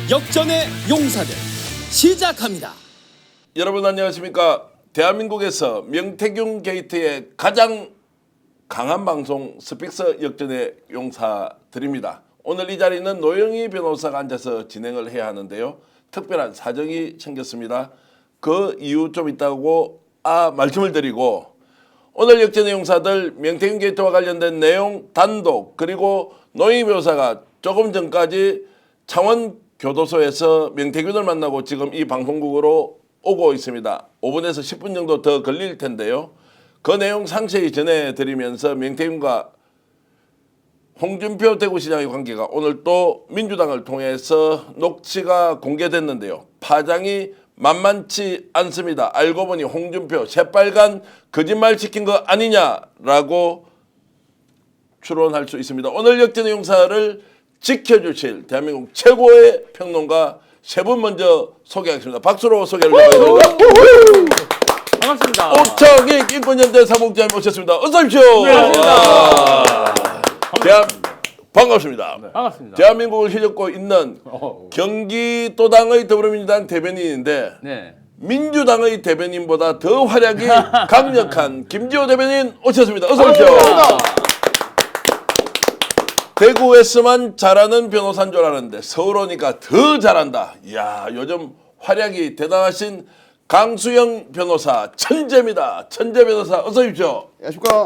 역전의 용사들 시작합니다. 여러분 안녕하십니까? 대한민국에서 명태균 게이트의 가장 강한 방송 스픽스 역전의 용사들입니다. 오늘 이 자리는 노영희 변호사가 앉아서 진행을 해야 하는데요. 특별한 사정이 생겼습니다. 그 이유 좀 있다고 말씀을 드리고, 오늘 역전의 용사들 명태균 게이트와 관련된 내용 단독, 그리고 노영희 변호사가 조금 전까지 창원 교도소에서 명태균을 만나고 지금 이 방송국으로 오고 있습니다. 5분에서 10분 정도 더 걸릴 텐데요. 그 내용 상세히 전해드리면서 명태균과 홍준표 대구시장의 관계가 오늘 또 민주당을 통해서 녹취가 공개됐는데요. 파장이 만만치 않습니다. 알고 보니 홍준표 새빨간 거짓말 시킨 거 아니냐라고 추론할 수 있습니다. 오늘 역전의 용사를 지켜주실 대한민국 최고의 평론가 세 분 먼저 소개하겠습니다. 박수로 소개를 해드립니다. 반갑습니다. 옥청익 인권연대 사무국장님 모셨습니다. 어서 오십시오. 네, 반갑습니다. 반갑습니다. 네. 반갑습니다. 대한민국을 휘젓고 있는 경기도당의 더불어민주당 대변인인데 네. 민주당의 대변인보다 더 활약이 강력한 김지호 대변인 오셨습니다. 어서 오십시오. 대구에서만 잘하는 변호사인 줄 알았는데 서울 오니까 더 잘한다. 이야, 요즘 활약이 대단하신 강수영 변호사 천재입니다. 천재 변호사 어서 오십시오. 안녕하십니까.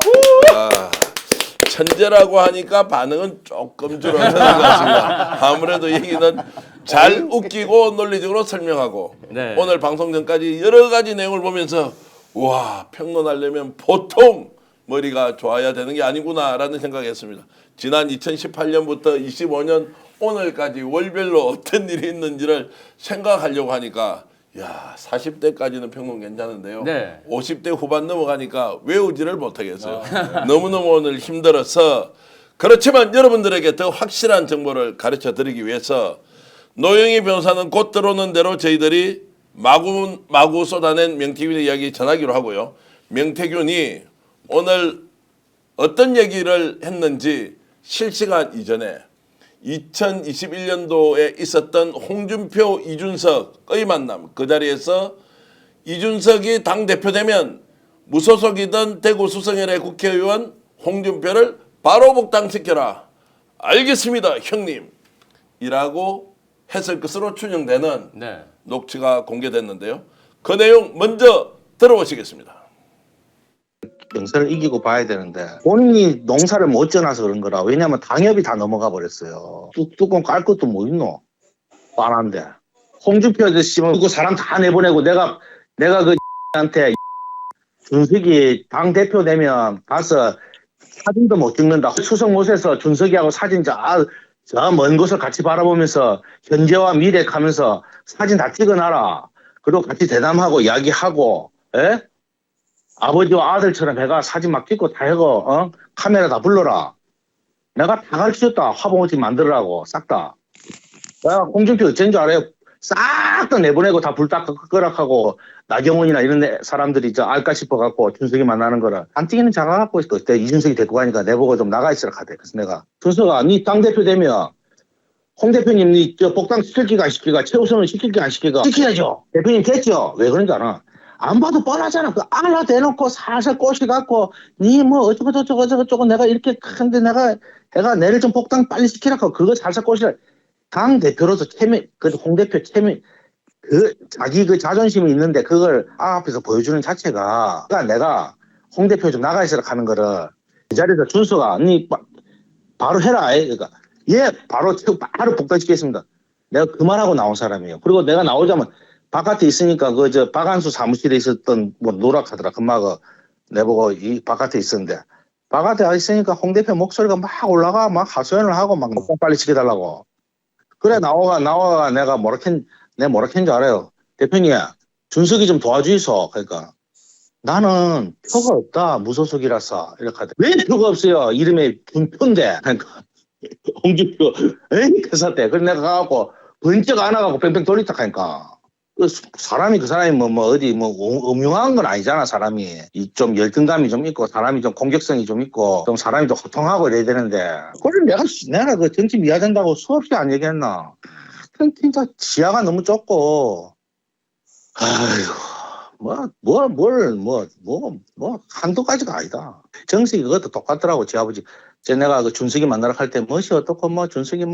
천재라고 하니까 반응은 조금 줄어드는 것 같습니다. 아무래도 얘기는 잘 웃기고 논리적으로 설명하고 네. 오늘 방송 전까지 여러 가지 내용을 보면서 와, 평론하려면 보통 머리가 좋아야 되는 게 아니구나라는 생각했습니다. 지난 2018년부터 25년 오늘까지 월별로 어떤 일이 있는지를 생각하려고 하니까 야, 40대까지는 평론 괜찮은데요. 네. 50대 후반 넘어가니까 외우지를 못하겠어요. 너무너무 오늘 힘들어서, 그렇지만 여러분들에게 더 확실한 정보를 가르쳐 드리기 위해서 노영희 변호사는 곧 들어오는 대로 저희들이 마구 쏟아낸 명태균의 이야기 전하기로 하고요. 명태균이 오늘 어떤 얘기를 했는지 실시간 이전에 2021년도에 있었던 홍준표, 이준석의 만남, 그 자리에서 이준석이 당대표 되면 무소속이던 대구 수성열의 국회의원 홍준표를 바로 복당시켜라. 알겠습니다, 형님. 이라고 했을 것으로 추정되는 네. 녹취가 공개됐는데요. 그 내용 먼저 들어보시겠습니다. 경선을 이기고 봐야 되는데 본인이 농사를 못 지어놔서 그런 거라. 왜냐면 당협이 다 넘어가 버렸어요. 뚜껑 깔 것도 뭐 있노? 뻔한데. 홍준표 아저씨 그 사람 다 내보내고 내가 그 한테 준석이 당 대표 되면 가서 사진도 못 찍는다. 수석 못해서 준석이하고 사진 저 먼 곳을 같이 바라보면서 현재와 미래 가면서 사진 다 찍어놔라. 그리고 같이 대담하고 이야기하고, 에? 아버지와 아들처럼 해가 사진 막 찍고 다 해고, 카메라 다 불러라. 내가 다 가르쳐줬다. 화보지 만들으라고, 싹 다. 내가 홍준표 어쩐 줄 알아요? 싹 다 내보내고 다 불 다 끄락하고, 나경원이나 이런 사람들이 알까 싶어갖고, 준석이 만나는 거를. 안뛰기는 작아갖고, 그때 이준석이 데리고 가니까 내보고 좀 나가 있으라 하대. 그래서 내가, 준석아, 니 당대표 되면, 홍 대표님, 니 복당 시킬기가 안 시킬까? 최우선은 시킬기 안 시킬까? 시켜야죠. 대표님 됐죠? 왜 그런지 알아? 안 봐도 뻔하잖아. 그 알아 대놓고 살살 꼬시갖고 니 뭐 어쩌고 내가 이렇게 큰데 내가 내를 좀 복당 빨리 시키라고 그거 살살 꼬시라. 당 대표로서 홍 대표 자기 그 자존심이 있는데 그걸 앞에서 보여주는 자체가 내가 홍 대표 좀 나가 있으라 하는 거를 이 자리에서 준수가 니 바로 해라. 그러니까 바로 복당시키겠습니다. 내가 그 말하고 나온 사람이에요. 그리고 내가 나오자면 바깥에 있으니까 박한수 사무실에 있었던 노락하더라. 금마가 내보고 이 바깥에 있었는데 바깥에 있으니까 홍 대표 목소리가 막 올라가 막 하소연을 하고 막 빨리 시켜달라고. 그래 나와가 내가 뭐라 캔줄 알아요. 대표님 준석이 좀 도와주이소. 그러니까 나는 표가 없다. 무소속이라서 이렇게 하대. 왜 표가 없어요? 이름에 준표인데. 그러니까 홍준표 회사 때. 그래서 내가 가갖고 번쩍 안아가고 뺑뺑 돌리다 하니까 사람이 그 사람이 어디 음흉한 건 아니잖아. 사람이 좀 열등감이 좀 있고 사람이 좀 공격성이 좀 있고 좀 사람이 좀 호통하고 이래야 되는데 그걸 내가 그 정치 미화된다고 수없이 안 얘기했나. 진짜 지하가 너무 좁고, 아이고, 한두 가지가 아니다. 정식이 그것도 똑같더라고, 지 아버지. 내가 그 준석이 만나러 갈 때, 멋이 어떻고, 준석이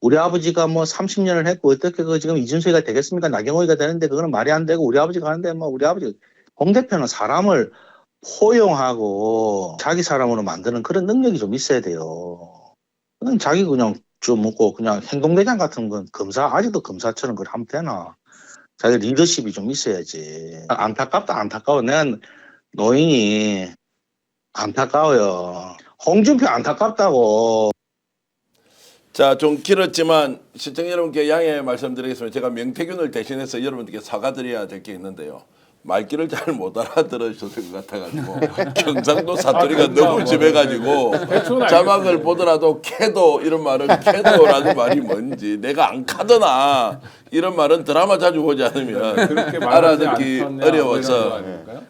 우리 아버지가 30년을 했고, 어떻게 지금 이준석이가 되겠습니까? 나경원이가 되는데, 그거는 말이 안 되고, 우리 아버지가 하는데, 우리 아버지, 홍 대표는 사람을 포용하고, 자기 사람으로 만드는 그런 능력이 좀 있어야 돼요. 그냥 자기 그냥 좀 먹고, 그냥 행동대장 같은 건 아직도 검사처럼 그걸 하면 되나? 자기 리더십이 좀 있어야지. 안타깝다, 안타까워. 내가 노인이 안타까워요. 홍준표 안타깝다고. 자, 좀 길었지만 시청자 여러분께 양해 말씀드리겠습니다. 제가 명태균을 대신해서 여러분들께 사과드려야 될 게 있는데요. 말귀를 잘 못 알아들으셨을 것 같아가지고 경상도 사투리가 너무 심해가지고 자막을 보더라도 캐도 이런 말은 캐도라는 말이 뭔지 내가 안 카더나 이런 말은 드라마 자주 보지 않으면 알아듣기 어려워서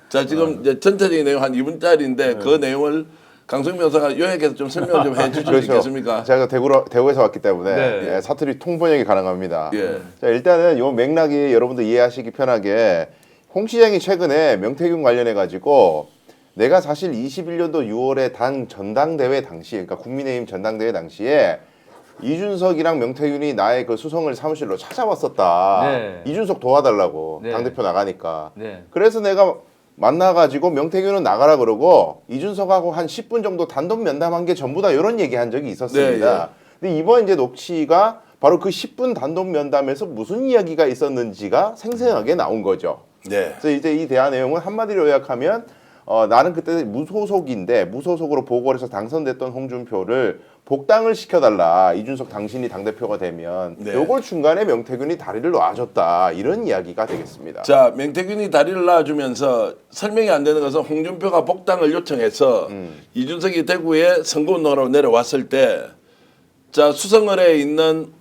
자 지금 이제 전체적인 내용 한 2분짜리인데 그 내용을 강성 변호사가 요약해서 좀 설명 좀 해주실 수 있겠습니까? 제가 대구에서 왔기 때문에 네. 예, 사투리 통번역이 가능합니다. 예. 자, 일단은 요 맥락이 여러분들 이해하시기 편하게 홍 시장이 최근에 명태균 관련해 가지고 내가 사실 21년도 6월에 당 전당대회 당시, 그러니까 국민의힘 전당대회 당시에 이준석이랑 명태균이 나의 그 수성을 사무실로 찾아왔었다. 네. 이준석 도와달라고 네. 당대표 나가니까. 네. 그래서 내가 만나가지고 명태균은 나가라 그러고 이준석하고 한 10분 정도 단독 면담한 게 전부 다 이런 얘기한 적이 있었습니다. 근데 이번 이제 녹취가 바로 그 10분 단독 면담에서 무슨 이야기가 있었는지가 생생하게 나온 거죠. 네. 그래서 이제 이 대화 내용은 한마디로 요약하면 나는 그때 무소속으로 보궐 해서 당선됐던 홍준표를 복당을 시켜달라. 이준석 당신이 당대표가 되면 네. 요걸 중간에 명태균이 다리를 놔줬다. 이런 이야기가 되겠습니다. 자, 명태균이 다리를 놔주면서 설명이 안 되는 것은 홍준표가 복당을 요청해서 이준석이 대구에 선거운동하러 내려왔을 때 자, 수성을에 있는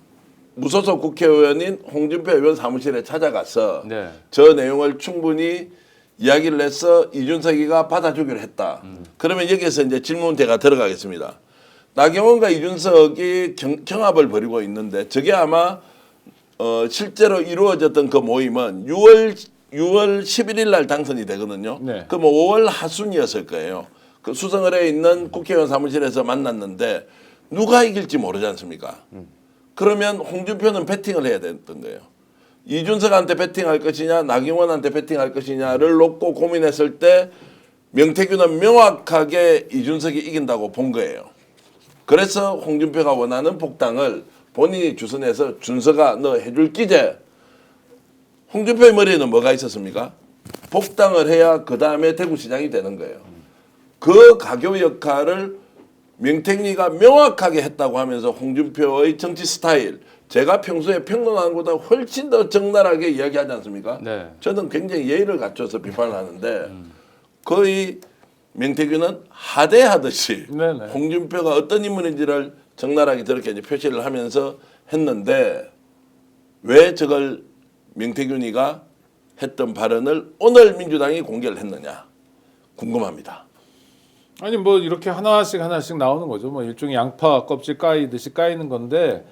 무소속 국회의원인 홍준표 의원 사무실에 찾아가서 네. 저 내용을 충분히 이야기를 해서 이준석이가 받아주기로 했다. 그러면 여기에서 이제 질문대가 들어가겠습니다. 나경원과 이준석이 경합을 벌이고 있는데 저게 아마 실제로 이루어졌던 그 모임은 6월 11일 날 당선이 되거든요. 네. 그럼 5월 하순이었을 거예요. 그 수성을에 있는 국회의원 사무실에서 만났는데 누가 이길지 모르지 않습니까? 그러면 홍준표는 배팅을 해야 됐던 거예요. 이준석한테 배팅할 것이냐 나경원한테 배팅할 것이냐를 놓고 고민했을 때 명태균은 명확하게 이준석이 이긴다고 본 거예요. 그래서 홍준표가 원하는 복당을 본인이 주선해서 준석아 너 해줄 기제. 홍준표의 머리에는 뭐가 있었습니까? 복당을 해야 그 다음에 대구시장이 되는 거예요. 그 가교 역할을 명태균이가 명확하게 했다고 하면서 홍준표의 정치 스타일 제가 평소에 평론하는 것보다 훨씬 더 적나라하게 이야기하지 않습니까? 네. 저는 굉장히 예의를 갖춰서 비판을 하는데 거의 명태균은 하대하듯이 네네. 홍준표가 어떤 인물인지를 적나라하게 저렇게 이제 표시를 하면서 했는데 왜 저걸 명태균이가 했던 발언을 오늘 민주당이 공개를 했느냐 궁금합니다. 아니 뭐 이렇게 하나씩 나오는 거죠. 뭐 일종의 양파 껍질 까이듯이 까이는 건데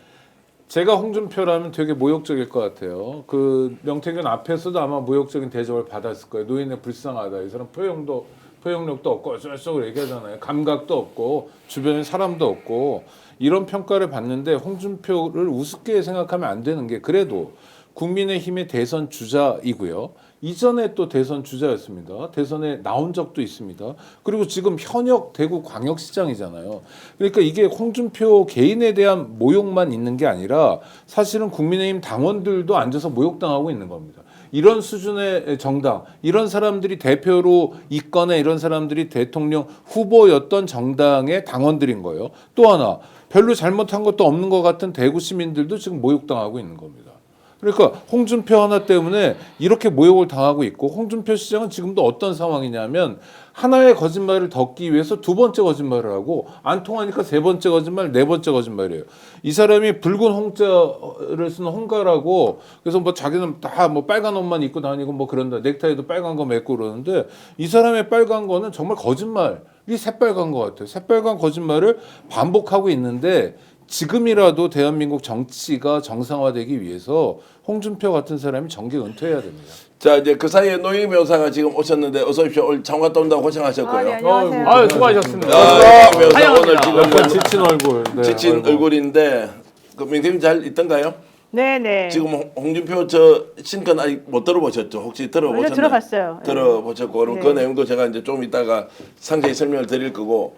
제가 홍준표라면 되게 모욕적일 것 같아요. 그 명태균 앞에서도 아마 모욕적인 대접을 받았을 거예요. 노인의 불쌍하다. 이 사람 포용력도 없고 어쩌고저쩌고 얘기하잖아요. 감각도 없고 주변에 사람도 없고 이런 평가를 받는데 홍준표를 우습게 생각하면 안 되는 게 그래도 국민의힘의 대선 주자이고요. 이전에 또 대선 주자였습니다. 대선에 나온 적도 있습니다. 그리고 지금 현역 대구 광역시장이잖아요. 그러니까 이게 홍준표 개인에 대한 모욕만 있는 게 아니라 사실은 국민의힘 당원들도 앉아서 모욕당하고 있는 겁니다. 이런 수준의 정당, 이런 사람들이 대표로 있거나 이런 사람들이 대통령 후보였던 정당의 당원들인 거예요. 또 하나 별로 잘못한 것도 없는 것 같은 대구 시민들도 지금 모욕당하고 있는 겁니다. 그러니까 홍준표 하나 때문에 이렇게 모욕을 당하고 있고 홍준표 시장은 지금도 어떤 상황이냐면 하나의 거짓말을 덮기 위해서 두 번째 거짓말을 하고 안 통하니까 세 번째 거짓말, 네 번째 거짓말이에요. 이 사람이 붉은 홍자를 쓰는 홍가라고 그래서 뭐 자기는 다 뭐 빨간 옷만 입고 다니고 뭐 그런다. 넥타이도 빨간 거 맺고 그러는데 이 사람의 빨간 거는 정말 거짓말이 새빨간 것 같아요. 새빨간 거짓말을 반복하고 있는데 지금이라도 대한민국 정치가 정상화되기 위해서 홍준표 같은 사람이 정계 은퇴해야 됩니다. 자 이제 그 사이에 노영희 변호사가 지금 오셨는데 어서 오십시오. 오늘 장관 또 온다고 고생하셨고요. 네, 안녕하세요. 아유, 수고하셨습니다. 노영희 변호사 오늘 지금 약간 지친 얼굴. 네, 지친 아이고. 얼굴인데 그 명태균 잘 있던가요? 네네. 지금 홍준표 저 신건 아직 못 들어보셨죠? 혹시 들어보셨나요? 먼저 들어봤어요. 네. 들어보셨고 그럼 네. 그 내용도 제가 이제 좀 이따가 상세히 설명을 드릴 거고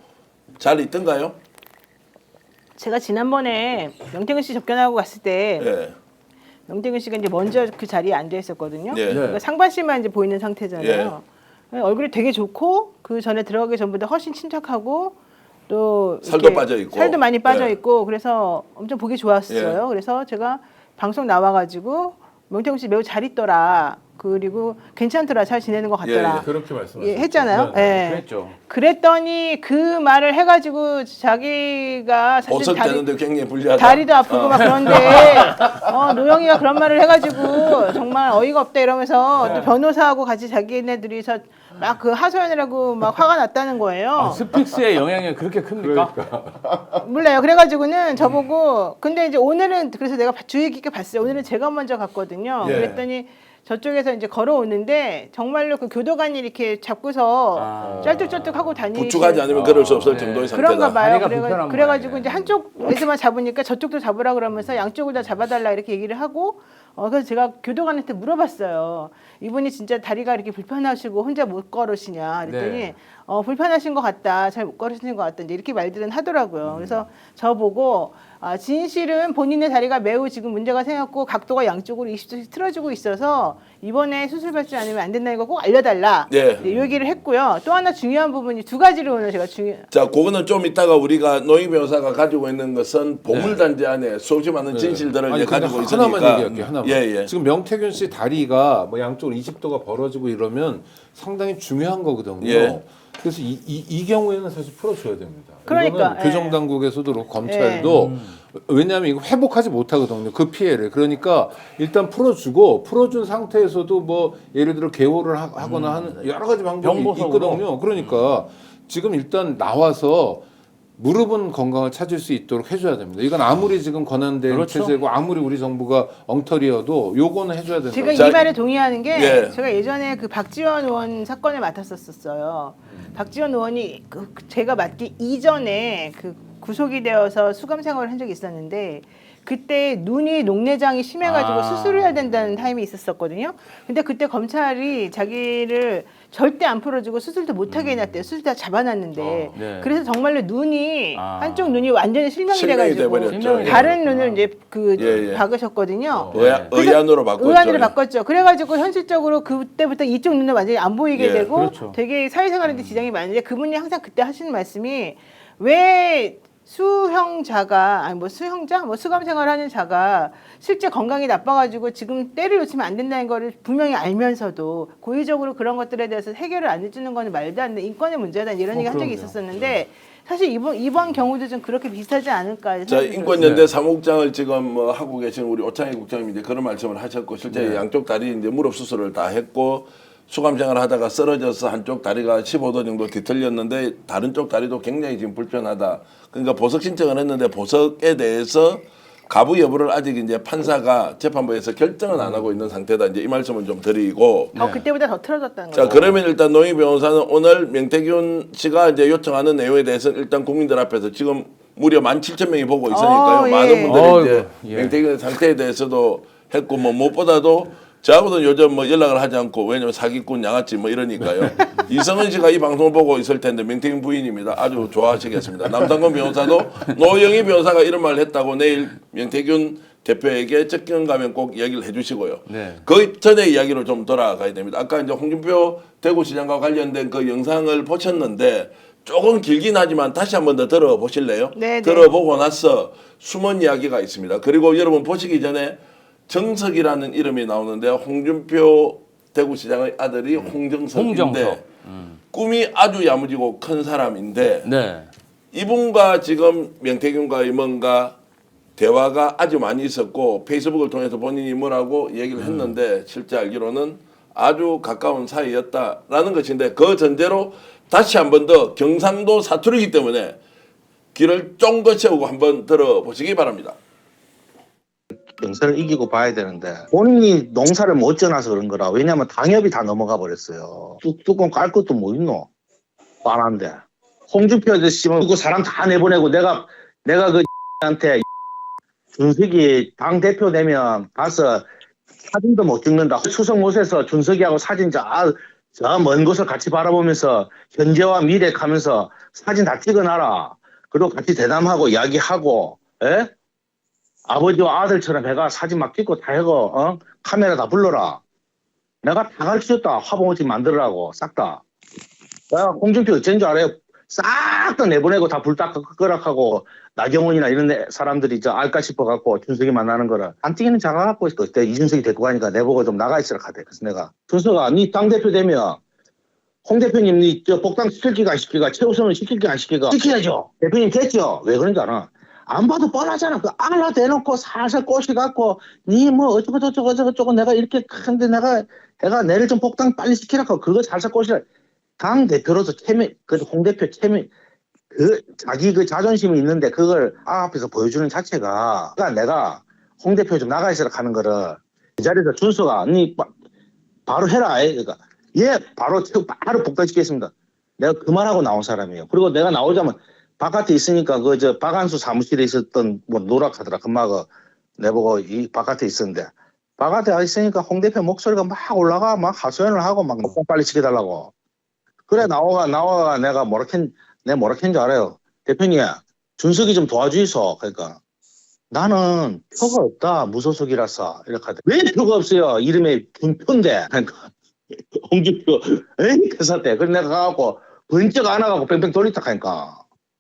잘 있던가요? 제가 지난번에 명태균 씨 접견하고 갔을 때 예. 명태균 씨가 이제 먼저 그 자리에 앉아 있었거든요. 예. 그러니까 상반신만 이제 보이는 상태잖아요. 얼굴이 되게 좋고 그 전에 들어가기 전보다 훨씬 침착하고 또 살도 이렇게 빠져 있고. 살도 많이 빠져 예. 있고 그래서 엄청 보기 좋았어요. 그래서 제가 방송 나와가지고 명태균 씨 매우 잘 있더라. 그리고 괜찮더라. 잘 지내는 것 같더라. 그렇게 말씀하셨죠. 예, 했잖아요. 네, 예. 그랬죠. 그랬더니 그 말을 해가지고 자기가 사실 옷을 떼는데 굉장히 불리하다. 다리도 아프고 막 그런데 노영이가 그런 말을 해가지고 정말 어이가 없다 이러면서 또 변호사하고 같이 자기네들이서 막 그 하소연을 하고 막 화가 났다는 거예요. 스픽스의 영향이 그렇게 큽니까? 몰라요. 그래가지고는 저보고 근데 이제 오늘은 그래서 내가 주의 깊게 봤어요. 오늘은 제가 먼저 갔거든요. 예. 그랬더니 저쪽에서 이제 걸어오는데 정말로 그 교도관이 이렇게 잡고서 쩔뚝쩔뚝하고 다니시. 부축하지 않으면 그럴 수 없을 정도의 상태다. 그런가 봐요. 다리가 불편한 그래가지고 모양이네. 이제 한쪽에서만 잡으니까 저쪽도 잡으라 그러면서 양쪽을 다 잡아달라 이렇게 얘기를 하고 그래서 제가 교도관한테 물어봤어요. 이분이 진짜 다리가 이렇게 불편하시고 혼자 못 걸으시냐 그랬더니 네. 불편하신 것 같다. 잘 못 걸으시는 것 같다. 이제 이렇게 말들은 하더라고요. 그래서 저보고 진실은 본인의 다리가 매우 지금 문제가 생겼고 각도가 양쪽으로 20도씩 틀어지고 있어서 이번에 수술 받지 않으면 안 된다는 거 꼭 알려달라. 네. 이 얘기를 했고요. 또 하나 중요한 부분이 두 가지를 오늘 제가 자, 그거는 좀 이따가 우리가 노희 변호사가 가지고 있는 것은 보물단지 안에 수없이 많은 진실들을 아니, 이제 근데 가지고 있으니까. 하나만 얘기할게요. 하나만. 예. 지금 명태균 씨 다리가 뭐 양쪽으로 20도가 벌어지고 이러면 상당히 중요한 거거든요. 예. 그래서 이 경우에는 사실 풀어줘야 됩니다. 그러니까, 이거는 예. 교정당국에서도 그렇고 검찰도 왜냐하면 이거 회복하지 못하거든요. 그 피해를. 그러니까 일단 풀어준 상태에서도 뭐 예를 들어 개호를 하거나 하는 여러 가지 방법이 병보석으로. 있거든요. 그러니까 지금 일단 나와서 무릎은 건강을 찾을 수 있도록 해줘야 됩니다. 이건 아무리 지금 권한대행 그렇죠. 체제고 아무리 우리 정부가 엉터리여도 요거는 해줘야 된다. 제가 자, 이 말에 동의하는 게 예. 제가 예전에 그 박지원 의원 사건을 맡았었어요. 박지원 의원이 제가 맡기 이전에 그 구속이 되어서 수감 생활을 한 적이 있었는데 그때 눈이 녹내장이 심해가지고 수술을 해야 된다는 타임이 있었거든요. 근데 그때 검찰이 자기를 절대 안 풀어주고 수술도 못하게 해놨대요. 수술 다 잡아놨는데 네. 그래서 정말로 눈이 한쪽 눈이 완전히 실명이 실명이 돼가지고 돼버렸죠. 다른 눈을 이제 예. 박으셨거든요. 의안으로 바꿨죠. 의안으로 바꿨죠. 그래가지고 현실적으로 그때부터 이쪽 눈을 완전히 안 보이게 예, 되고 그렇죠. 되게 사회생활에도 지장이 많은데 그분이 항상 그때 하시는 말씀이 왜 수형자가 아니 뭐 수형자 뭐 수감 생활하는 자가 실제 건강이 나빠가지고 지금 때를 놓치면 안 된다는 거를 분명히 알면서도 고의적으로 그런 것들에 대해서 해결을 안 해주는 거는 말도 안 돼 인권의 문제다 이런 얘기 한 적이 있었었는데 사실 이번 경우도 좀 그렇게 비슷하지 않을까 자, 생각이 인권연대 사무국장을 지금 뭐 하고 계신 우리 오창희 국장님이 이제 그런 말씀을 하셨고 실제 양쪽 다리 이제 무릎 수술을 다 했고 수감 생활을 하다가 쓰러져서 한쪽 다리가 15도 정도 뒤틀렸는데 다른 쪽 다리도 굉장히 지금 불편하다. 그러니까 보석 신청을 했는데 보석에 대해서 가부 여부를 아직 이제 판사가 재판부에서 결정은 안 하고 있는 상태다. 이제 이 말씀을 좀 드리고. 그때보다 더 틀어졌다는 자, 거죠. 그러면 일단 노희 변호사는 오늘 명태균 씨가 이제 요청하는 내용에 대해서는 일단 국민들 앞에서 지금 무려 17,000명이 보고 있으니까요. 예. 많은 분들이 이제 어이구, 예. 명태균 상태에 대해서도 했고 뭐 무엇보다도 저하고는 요즘 뭐 연락을 하지 않고 왜냐면 사기꾼 양아치 뭐 이러니까요. 이성은 씨가 이 방송을 보고 있을 텐데 명태균 부인입니다. 아주 좋아하시겠습니다. 남상권 변호사도 노영희 변호사가 이런 말을 했다고 내일 명태균 대표에게 접견 가면 꼭 이야기를 해주시고요. 네. 그 전에 이야기로 좀 돌아가야 됩니다. 아까 이제 홍준표 대구시장과 관련된 그 영상을 보셨는데 조금 길긴 하지만 다시 한번 더 들어보실래요? 네, 네. 들어보고 나서 숨은 이야기가 있습니다. 그리고 여러분 보시기 전에 정석이라는 이름이 나오는데 홍준표 대구시장의 아들이 홍정석인데 홍정석. 꿈이 아주 야무지고 큰 사람인데 네. 이분과 지금 명태균과의 뭔가 대화가 아주 많이 있었고 페이스북을 통해서 본인이 뭐라고 얘기를 했는데 실제 알기로는 아주 가까운 사이였다라는 것인데 그 전제로 다시 한 번 더 경상도 사투리이기 때문에 귀를 쫑긋 세우고 한번 들어보시기 바랍니다. 영사를 이기고 봐야 되는데 본인이 농사를 못 지어놔서 그런 거라. 왜냐면 당협이 다 넘어가 버렸어요. 뚜껑 깔 것도 뭐 있노? 뻔한데. 홍준표 아저씨 그 사람 다 내보내고 내가 그 한테 준석이 당 대표 되면 가서 사진도 못 찍는다. 수석 못해서 준석이하고 사진 저 먼 곳을 같이 바라보면서 현재와 미래 가면서 사진 다 찍어놔라. 그리고 같이 대담하고 이야기하고, 에? 아버지와 아들처럼 해가 사진 막 찍고 다 해고, 카메라 다 불러라. 내가 다 가르쳐줬다. 화보집 만들으라고, 싹 다. 내가 홍준표 어쩐 줄 알아요? 싹 다 내보내고 다 불 다 끄락하고, 나경원이나 이런 사람들이 알까 싶어갖고 준석이 만나는 거를 안 뛰기는 작아갖고 그때 이준석이 데리고 가니까 내보고 좀 나가 있으라 하대. 그래서 내가 준석아, 니 당대표 되면 홍 대표님 니 복당 시킬기가 안 시킬까? 최우선을 시킬기 안 시킬까? 시켜야죠. 대표님 됐죠? 왜 그런지 알아? 안 봐도 뻔하잖아. 그 알라 대놓고 살살 꼬시갖고 니 뭐 어쩌고 내가 이렇게 큰데 내가 내를 좀 복당 빨리 시키라고 그거 살살 꼬시라. 당 대표로서 홍 대표 자기 그 자존심이 있는데 그걸 앞에서 보여주는 자체가 그러니까 내가 홍 대표 좀 나가 있으라 하는 거를 이 자리에서 준수가 니 바로 해라. 그러니까 예 바로 복당시키겠습니다. 내가 그 말하고 나온 사람이에요. 그리고 내가 나오자면 바깥에 있으니까 박한수 사무실에 있었던 뭐 노락하더라. 금마가 내보고 이 바깥에 있었는데 바깥에 있으니까 홍 대표 목소리가 막 올라가 막 하소연을 하고 막 빨리 시켜달라고. 그래 나와가 내가 뭐라 캔 줄 알아요. 대표님, 준석이 좀 도와주이소. 그러니까 나는 표가 없다. 무소속이라서 이렇게 하대. 왜 표가 없어요? 이름에 준표인데. 그러니까 홍준표 그 사태. 그래서 내가 가갖고 번쩍 안아가고 뺑뺑 돌리다 하니까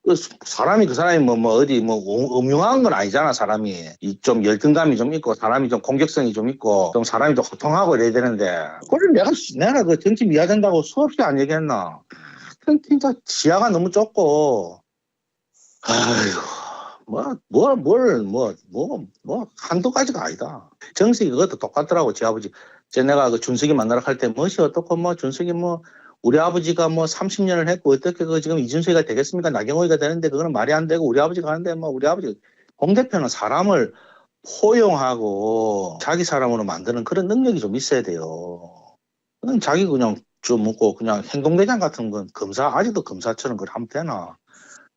그 사람이 어디 음흉한 건 아니잖아. 사람이 좀 열등감이 좀 있고 사람이 좀 공격성이 좀 있고 좀 사람이 좀 호통하고 이래야 되는데 그걸 내가 그 정치 미화된다고 수없이 안 얘기했나? 진짜 지하가 너무 좁고, 아이고, 한두 가지가 아니다. 정식이 그것도 똑같더라고, 지 아버지. 내가 그 준석이 만나러 갈 때, 멋이 어떻고, 준석이 우리 아버지가 30년을 했고, 어떻게 지금 이준석이가 되겠습니까? 나경원이가 되는데, 그거는 말이 안 되고, 우리 아버지가 하는데, 우리 아버지, 홍 대표는 사람을 포용하고, 자기 사람으로 만드는 그런 능력이 좀 있어야 돼요. 그건 자기 그냥, 좀 묻고 그냥 행동대장 같은 건 아직도 검사처럼 그걸 하면 되나?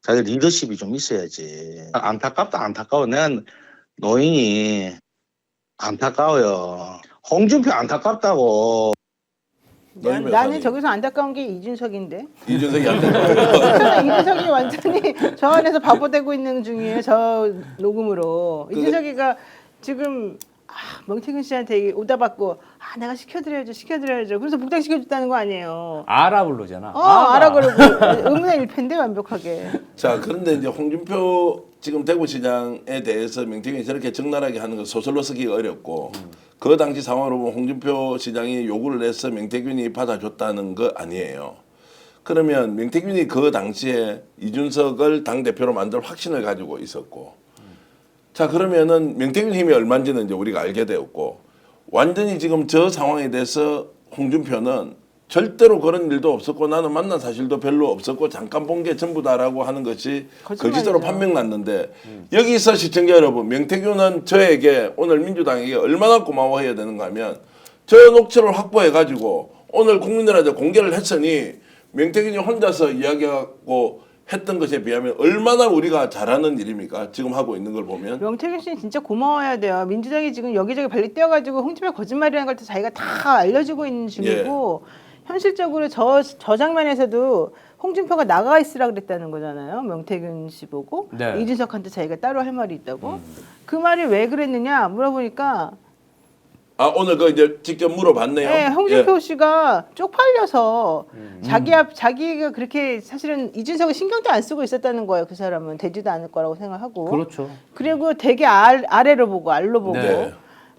자기 리더십이 좀 있어야지. 안타까워. 내가 노인이 안타까워요. 홍준표 안타깝다고. 나는 저기서 안타까운 게 이준석인데. 이준석이 안 된다. 이준석이 완전히 저 안에서 바보 되고 있는 중이에요. 저 녹음으로. 이준석이가 지금 명태균 씨한테 오다 받고 내가 시켜드려야죠. 그래서 복당시켜줬다는 거 아니에요. 알아 부르잖아. 알아 그러고 의문의 일패인데 완벽하게. 자, 그런데 이제 홍준표 지금 대구시장에 대해서 명태균이 저렇게 적나라하게 하는 거 소설로 쓰기가 어렵고 그 당시 상황으로 보면 홍준표 시장이 요구를 해서 명태균이 받아줬다는 거 아니에요. 그러면 명태균이 그 당시에 이준석을 당대표로 만들 확신을 가지고 있었고 자, 그러면은 명태균 힘이 얼마인지는 이제 우리가 알게 되었고 완전히 지금 저 상황에 대해서 홍준표는 절대로 그런 일도 없었고 나는 만난 사실도 별로 없었고 잠깐 본 게 전부다라고 하는 것이 거짓으로 판명났는데 여기서 시청자 여러분, 명태균은 저에게 오늘 민주당에게 얼마나 고마워해야 되는가 하면 저 녹취를 확보해가지고 오늘 국민들한테 공개를 했으니 명태균이 혼자서 이야기하고 했던 것에 비하면 얼마나 우리가 잘하는 일입니까? 지금 하고 있는 걸 보면. 명태균 씨는 진짜 고마워야 돼요. 민주당이 지금 여기저기 발리 떼어가지고 홍준표 거짓말이라는 걸 자기가 다 알려주고 있는 중이고 현실적으로 저 장면에서도 홍준표가 나가 있으라 그랬다는 거잖아요. 명태균 씨 보고 네. 이준석한테 자기가 따로 할 말이 있다고. 그 말이 왜 그랬느냐 물어보니까 오늘 그 이제 직접 물어봤네요. 네, 홍준표 씨가 쪽팔려서 자기가 그렇게 사실은 이준석을 신경도 안 쓰고 있었다는 거예요. 그 사람은 되지도 않을 거라고 생각하고. 그렇죠. 그리고 되게 아래로 보고 알로 보고. 네.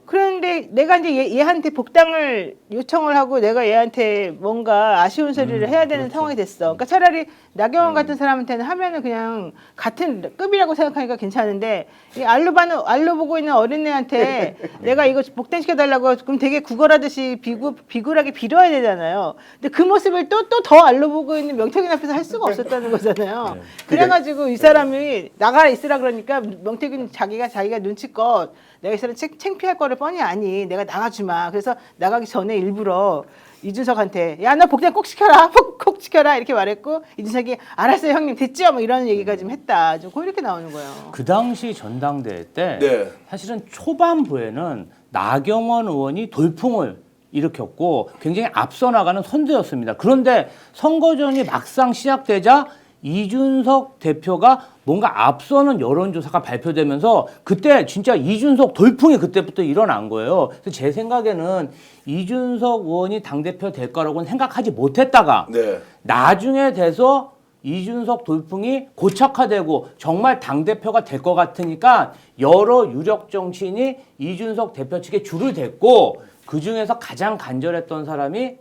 그런데 내가 이제 얘한테 복당을 요청을 하고 내가 얘한테 뭔가 아쉬운 소리를 해야 되는 상황이 됐어. 그러니까 차라리 나경원 같은 사람한테는 하면은 그냥 같은 급이라고 생각하니까 괜찮은데 이 알로 보고 있는 어린애한테 내가 이거 복단시켜 달라고 그럼 되게 구걸하듯이 비굴하게 빌어야 되잖아요. 근데 그 모습을 또 더 알로 보고 있는 명태균 앞에서 할 수가 없었다는 거잖아요. 그래가지고 이 사람이 나가 있으라 그러니까 명태균 자기가 눈치껏 내가 이 사람 창피할 거를 뻔히 아니. 내가 나가주마. 그래서 나가기 전에 일부러 이준석한테 야 너 복장 꼭 시켜라. 꼭 시켜라 이렇게 말했고 이준석이 알았어요 형님 됐죠? 뭐 이런 얘기가 좀 했다. 좀 그렇게 나오는 거예요. 그 당시 전당대회 때 네. 사실은 초반부에는 나경원 의원이 돌풍을 일으켰고 굉장히 앞서 나가는 선두였습니다. 그런데 선거전이 막상 시작되자 이준석 대표가 뭔가 앞서는 여론조사가 발표되면서 그때 진짜 이준석 돌풍이 그때부터 일어난 거예요. 그래서 제 생각에는 이준석 의원이 당대표 될 거라고는 생각하지 못했다가 네. 나중에 돼서 이준석 돌풍이 고착화되고 정말 당대표가 될 것 같으니까 여러 유력 정치인이 이준석 대표 측에 줄을 댔고 그중에서 가장 간절했던 사람이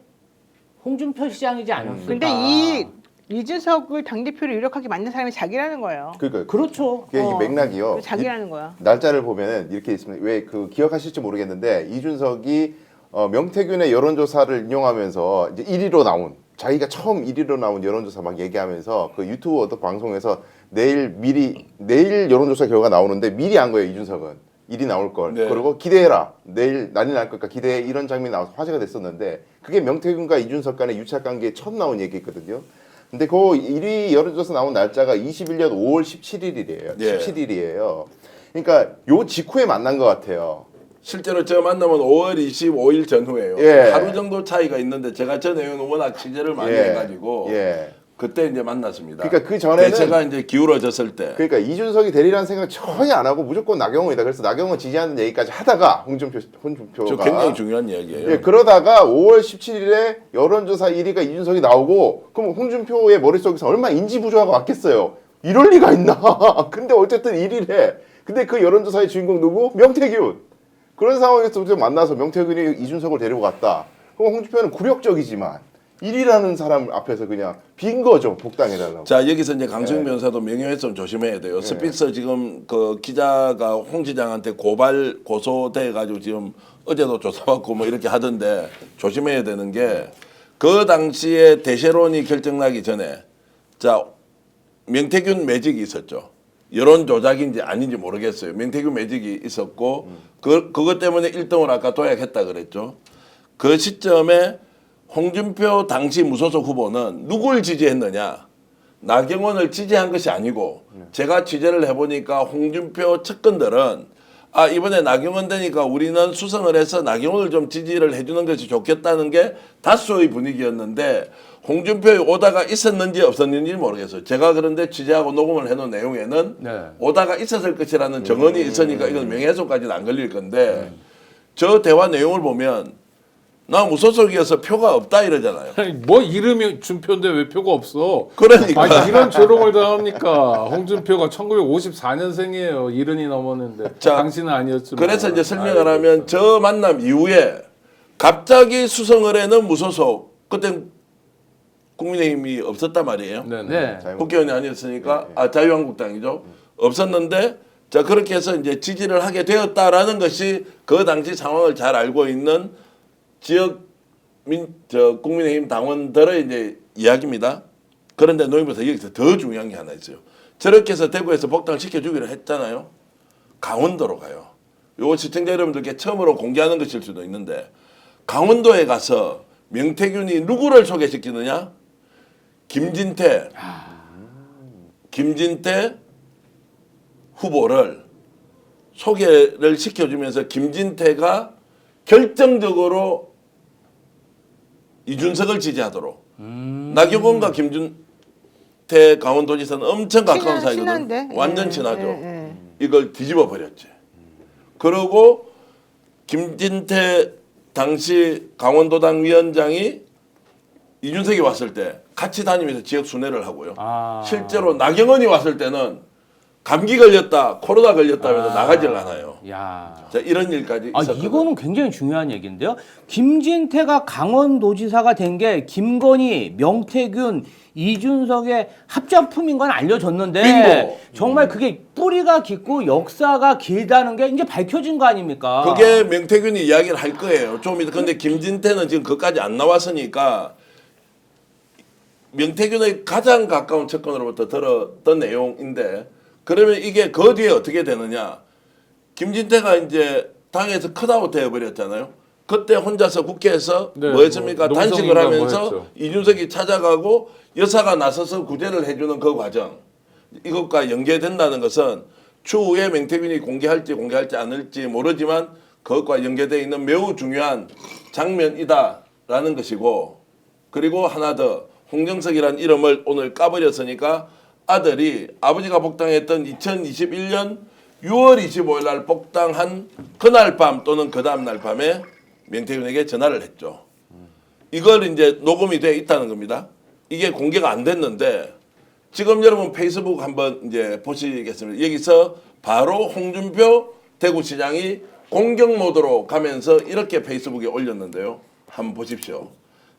홍준표 시장이지 않았을까. 근데 이 이준석을 당대표로 유력하게 만든 사람이 자기라는 거예요. 그러니까 그렇죠. 그게 이 맥락이요. 자기라는 거야. 날짜를 보면은 이렇게 있습니다. 왜 그 기억하실지 모르겠는데 이준석이 명태균의 여론조사를 인용하면서 이제 1위로 나온 자기가 처음 1위로 나온 여론조사 막 얘기하면서 그 유튜브 어떤 방송에서 내일 여론조사 결과 나오는데 미리 안 거예요 이준석은. 1위 나올 걸. 네. 그리고 기대해라. 내일 난리 날 거니까 기대해. 이런 장면이 나와서 화제가 됐었는데 그게 명태균과 이준석 간의 유착 관계에 처음 나온 얘기거든요. 근데 그 1위 여론조사 나온 날짜가 21년 5월 17일이에요. 예. 17일이에요. 그러니까 요 직후에 만난 것 같아요. 실제로 저 만나면 5월 25일 전후예요. 예. 하루 정도 차이가 있는데 제가 저 내용은 워낙 취재를 많이 예. 해가지고 예. 그때 이제 만났습니다. 그러니까 그 전에는 제가 이제 기울어졌을 때. 그러니까 이준석이 되리라는 생각 전혀 안 하고 무조건 나경원이다. 그래서 나경원 지지하는 얘기까지 하다가 홍준표가 저 굉장히 중요한 이야기예요. 예, 그러다가 5월 17일에 여론조사 1위가 이준석이 나오고 그럼 홍준표의 머릿속에서 얼마나 인지부조화가 왔겠어요. 이럴 리가 있나. 근데 어쨌든 1위래. 근데 그 여론조사의 주인공 누구? 명태균. 그런 상황에서 만나서 명태균이 이준석을 데리고 갔다. 그럼 홍준표는 굴욕적이지만 1위라는 사람 앞에서 그냥 빈 거죠. 복당해달라고. 자 여기서 이제 강수영 변호사도 명예훼손 조심해야 돼요. 스픽서 지금 그 기자가 홍 지장한테 고소돼 가지고 지금 어제도 조사받고 뭐 이렇게 하던데 조심해야 되는 게 그 당시에 대세론이 결정나기 전에 자 명태균 매직이 있었죠. 여론 조작인지 아닌지 모르겠어요. 명태균 매직이 있었고 그것 때문에 1등을 아까 도약했다 그랬죠. 그 시점에 홍준표 당시 무소속 후보는 누굴 지지했느냐? 나경원을 지지한 것이 아니고 제가 취재를 해보니까 홍준표 측근들은 아 이번에 나경원 되니까 우리는 수성을 해서 나경원을 좀 지지를 해주는 것이 좋겠다는 게 다수의 분위기였는데 홍준표에 오다가 있었는지 없었는지 모르겠어요. 제가 그런데 취재하고 녹음을 해놓은 내용에는 네. 오다가 있었을 것이라는 정언이 있으니까 이건 명예훼손까지는 안 걸릴 건데 저 대화 내용을 보면 나 무소속이어서 표가 없다 이러잖아요. 아니, 뭐 이름이 준표인데 왜 표가 없어? 그러니까. 아니, 이런 조롱을 당합니까? 홍준표가 1954년생이에요. 70이 넘었는데. 자, 당신은 아니었지만. 그래서 이제 설명을 아이고, 하면 저 만남 이후에 갑자기 수성을에는 무소속 그때 국민의힘이 없었단 말이에요. 네네. 네. 국회의원이 아니었으니까 자유한국당이죠. 없었는데 자 그렇게 해서 이제 지지를 하게 되었다라는 것이 그 당시 상황을 잘 알고 있는 지역 국민의힘 당원들의 이제 이야기입니다. 그런데 노인부터 여기서 더 중요한 게 하나 있어요. 저렇게 해서 대구에서 복당을 시켜주기로 했잖아요. 강원도로 가요. 요거 시청자 여러분들께 처음으로 공개하는 것일 수도 있는데 강원도에 가서 명태균이 누구를 소개시키느냐? 김진태 후보를 소개를 시켜주면서 김진태가 결정적으로 이준석을 지지하도록 나경원과 김진태 강원도지사는 엄청 가까운 사이거든. 친한데? 완전 예, 친하죠. 예, 예. 이걸 뒤집어 버렸지. 그리고 김진태 당시 강원도당 위원장이 이준석이 왔을 때 같이 다니면서 지역 순회를 하고요. 아. 실제로 나경원이 왔을 때는 감기 걸렸다, 코로나 걸렸다 하면서 나가질 않아요. 야. 자, 이런 일까지 있었거든요. 이거는 굉장히 중요한 얘기인데요. 김진태가 강원도지사가 된 게 김건희, 명태균, 이준석의 합작품인 건 알려졌는데 빙고. 정말 그게 뿌리가 깊고 역사가 길다는 게 이제 밝혀진 거 아닙니까? 그게 명태균이 이야기를 할 거예요. 좀 이따. 근데 김진태는 지금 그까지 안 나왔으니까 명태균의 가장 가까운 측근으로부터 들었던 내용인데, 그러면 이게 그 뒤에 어떻게 되느냐? 김진태가 이제 당에서 컷아웃 해버렸잖아요. 그때 혼자서 국회에서 네, 뭐 했습니까? 뭐 단식을 농성인가 뭐 하면서 했죠. 이준석이 찾아가고 여사가 나서서 구제를 해주는 그 과정, 이것과 연계된다는 것은 추후에 명태균이 공개할지 않을지 모르지만 그것과 연계되어 있는 매우 중요한 장면이다라는 것이고, 그리고 하나 더, 홍정석이라는 이름을 오늘 까버렸으니까 아들이 아버지가 복당했던 2021년 6월 25일 날 복당한 그날 밤 또는 그 다음 날 밤에 명태균에게 전화를 했죠. 이걸 이제 녹음이 돼 있다는 겁니다. 이게 공개가 안 됐는데 지금 여러분 페이스북 한번 이제 보시겠습니다. 여기서 바로 홍준표 대구시장이 공격 모드로 가면서 이렇게 페이스북에 올렸는데요. 한번 보십시오.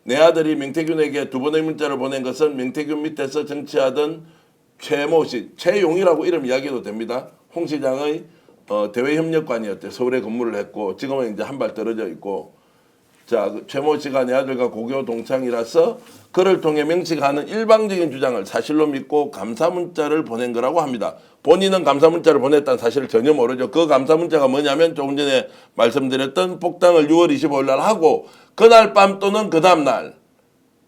내 아들이 명태균에게 2번의 문자를 보낸 것은 명태균 밑에서 정치하던 최모 씨, 최용이라고 이름 이야기도 됩니다. 홍 시장의 대외협력관이었대요. 서울에 근무를 했고 지금은 이제 한 발 떨어져 있고, 자, 최모 씨가 내 아들과 고교 동창이라서 그를 통해 명식하는 일방적인 주장을 사실로 믿고 감사 문자를 보낸 거라고 합니다. 본인은 감사 문자를 보냈다는 사실을 전혀 모르죠. 그 감사 문자가 뭐냐면 조금 전에 말씀드렸던 복당을 6월 25일 날 하고 그날 밤 또는 그 다음 날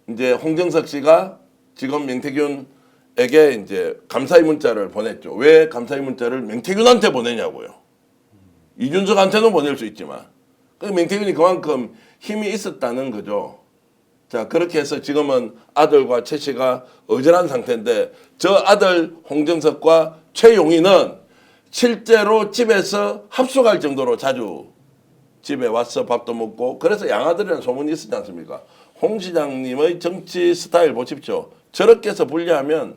이제 홍정석 씨가 지금 명태균에게 이제 감사의 문자를 보냈죠. 왜 감사의 문자를 명태균한테 보내냐고요. 이준석한테는 보낼 수 있지만 그 명태균이 그만큼 힘이 있었다는 거죠. 자, 그렇게 해서 지금은 아들과 최 씨가 어절한 상태인데, 저 아들 홍정석과 최용희는 실제로 집에서 합숙할 정도로 자주 집에 와서 밥도 먹고, 그래서 양아들이라는 소문이 있었지 않습니까? 홍 시장님의 정치 스타일 보십시오. 저렇게 해서 분리하면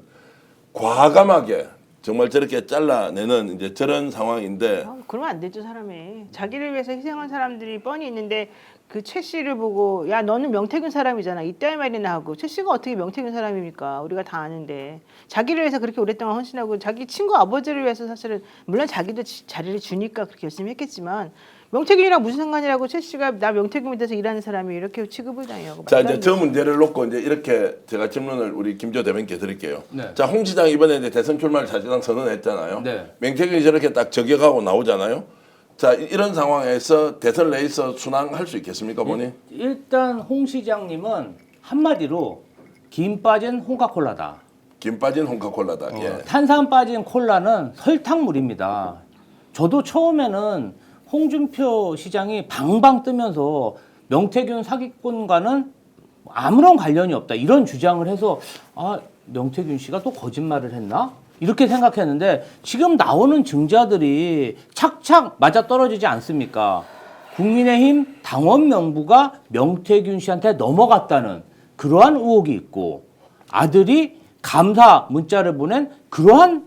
과감하게 정말 저렇게 잘라내는 이제 저런 상황인데, 그러면 안 되죠. 사람이 자기를 위해서 희생한 사람들이 뻔히 있는데 그 최 씨를 보고 야 너는 명태균 사람이잖아 이따위 말이나 하고, 최 씨가 어떻게 명태균 사람입니까? 우리가 다 아는데. 자기를 위해서 그렇게 오랫동안 헌신하고 자기 친구 아버지를 위해서 사실은 물론 자기도 자리를 주니까 그렇게 열심히 했겠지만 명태균이랑 무슨 상관이라고 최 씨가 나 명태균 밑에서 일하는 사람이 이렇게 취급을 당해요. 자, 이제 저 문제를 놓고 이제 이렇게 제가 질문을 우리 김조 대변인께 드릴게요. 네. 자, 홍 시장 이번에 이제 대선 출마를 사실상 선언했잖아요. 네. 명태균이 저렇게 딱 저격하고 나오잖아요. 자, 이런 상황에서 대선 레이스 순항할 수 있겠습니까, 본인? 일단 홍 시장님은 한마디로 김 빠진 홍카콜라다. 김 빠진 홍카콜라다. 예. 탄산 빠진 콜라는 설탕물입니다. 저도 처음에는 홍준표 시장이 방방 뜨면서 명태균 사기꾼과는 아무런 관련이 없다 이런 주장을 해서 명태균 씨가 또 거짓말을 했나? 이렇게 생각했는데 지금 나오는 증자들이 착착 맞아떨어지지 않습니까? 국민의힘 당원 명부가 명태균 씨한테 넘어갔다는 그러한 의혹이 있고, 아들이 감사 문자를 보낸 그러한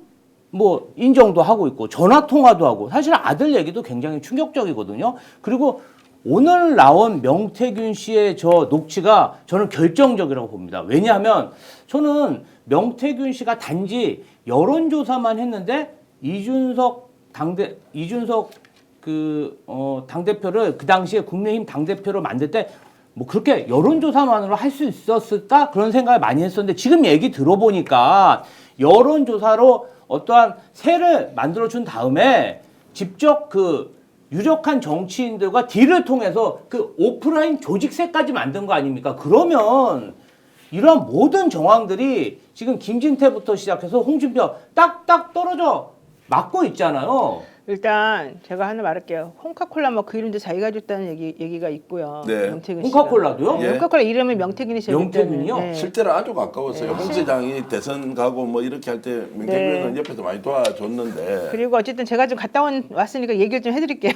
뭐 인정도 하고 있고 전화 통화도 하고, 사실 아들 얘기도 굉장히 충격적이거든요. 그리고 오늘 나온 명태균 씨의 저 녹취가 저는 결정적이라고 봅니다. 왜냐하면 저는 명태균 씨가 단지 여론조사만 했는데 이준석 당대표를 그 당시에 국민의힘 당대표로 만들 때 뭐 그렇게 여론조사만으로 할 수 있었을까 그런 생각을 많이 했었는데, 지금 얘기 들어보니까 여론조사로 어떠한 세를 만들어준 다음에 직접 그 유력한 정치인들과 딜을 통해서 그 오프라인 조직세까지 만든 거 아닙니까? 그러면 이러한 모든 정황들이 지금 김진태부터 시작해서 홍준표 딱딱 떨어져 맞고 있잖아요. 일단 제가 하나 말할게요. 홍카콜라 뭐 그 이름도 자기가 줬다는 얘기가 있고요. 네. 명태균 씨가. 홍카콜라도요? 예. 홍카콜라 이름을 명태균이 지었다는. 명태균이요? 네. 실제로 아주 가까웠어요. 홍 시장이 대선 가고 뭐 이렇게 할 때 명태균은 네. 옆에서 많이 도와줬는데. 그리고 어쨌든 제가 좀 갔다 왔으니까 얘기를 좀 해드릴게요.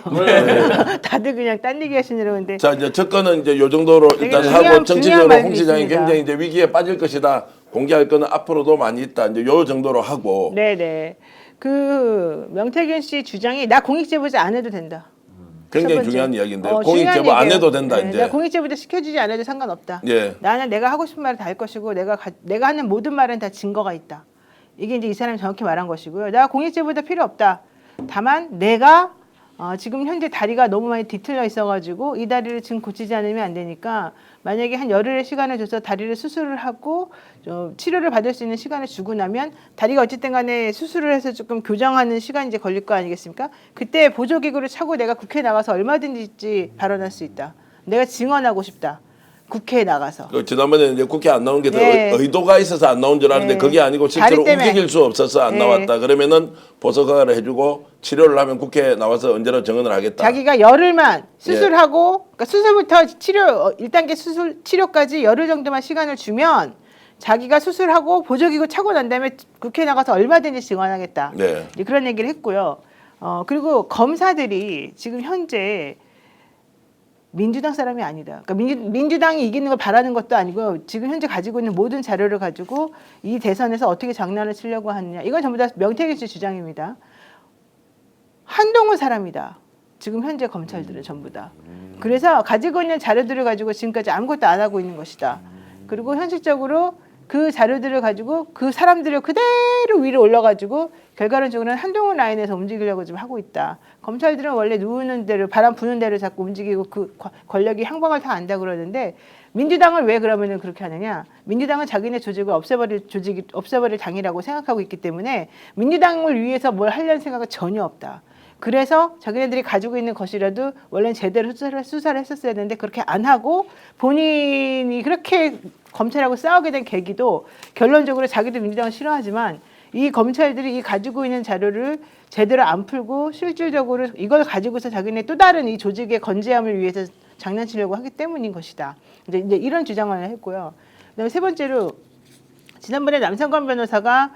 다들 그냥 딴 얘기 하시느라고. 근데 자, 이제 접근은 이제 요 정도로 일단 중요한- 하고, 정치적으로 중요한 홍 시장이 말씀이 굉장히 이제 위기에 빠질 것이다. 공개할 거는 앞으로도 많이 있다. 이제 요 정도로 하고. 네네. 그 명태균 씨 주장이 나 공익제보자 안 해도 된다. 굉장히 첫 번째. 중요한 이야기인데 중요한 공익제보 안 얘기예요. 해도 된다 네, 이제. 내가 공익제보자 시켜주지 않아도 상관없다. 예. 나는 내가 하고 싶은 말을 다 할 것이고 내가 하는 모든 말은 다 증거가 있다. 이게 이제 이 사람이 정확히 말한 것이고요. 내가 공익제보자 필요 없다. 다만 내가 지금 현재 다리가 너무 많이 뒤틀려 있어가지고 이 다리를 지금 고치지 않으면 안 되니까 만약에 한 열흘의 시간을 줘서 다리를 수술을 하고 치료를 받을 수 있는 시간을 주고 나면 다리가 어쨌든 간에 수술을 해서 조금 교정하는 시간이 이제 걸릴 거 아니겠습니까? 그때 보조기구를 차고 내가 국회에 나가서 얼마든지 발언할 수 있다. 내가 증언하고 싶다. 국회에 나가서. 그 지난번에 이제 국회 안 나온 게 네. 의도가 있어서 안 나온 줄 알았는데 네. 그게 아니고 실제로 다리 때문에. 움직일 수 없어서 안 네. 나왔다. 그러면은 보석화를 해주고 치료를 하면 국회에 나와서 언제나 증언을 하겠다. 자기가 열흘만 수술하고 그러니까 수술부터 치료 1단계 수술 치료까지 열흘 정도만 시간을 주면 자기가 수술하고 보조기구 차고 난 다음에 국회에 나가서 얼마든지 증언하겠다. 네. 이제 그런 얘기를 했고요. 그리고 검사들이 지금 현재 민주당 사람이 아니다. 그러니까 민주당이 이기는 걸 바라는 것도 아니고 지금 현재 가지고 있는 모든 자료를 가지고 이 대선에서 어떻게 장난을 치려고 하느냐. 이건 전부 다 명태균 씨 주장입니다. 한동훈 사람이다. 지금 현재 검찰들은 전부 다. 그래서 가지고 있는 자료들을 가지고 지금까지 아무것도 안 하고 있는 것이다. 그리고 현실적으로 그 자료들을 가지고 그 사람들을 그대로 위로 올려가지고 결과론적으로는 한동훈 라인에서 움직이려고 좀 하고 있다. 검찰들은 원래 누우는 대로 바람 부는 대로 자꾸 움직이고 그 권력이 향방을 다 안다 그러는데 민주당을 왜 그러면은 그렇게 하느냐? 민주당은 자기네 조직을 없애버릴 당이라고 생각하고 있기 때문에 민주당을 위해서 뭘 하려는 생각은 전혀 없다. 그래서 자기네들이 가지고 있는 것이라도 원래는 제대로 수사를 했었어야 되는데 그렇게 안 하고 본인이 그렇게 검찰하고 싸우게 된 계기도 결론적으로 자기도 민주당을 싫어하지만 이 검찰들이 이 가지고 있는 자료를 제대로 안 풀고 실질적으로 이걸 가지고서 자기네 또 다른 이 조직의 건재함을 위해서 장난치려고 하기 때문인 것이다. 이제 이런 주장을 했고요. 그다음에 세 번째로 지난번에 남성관 변호사가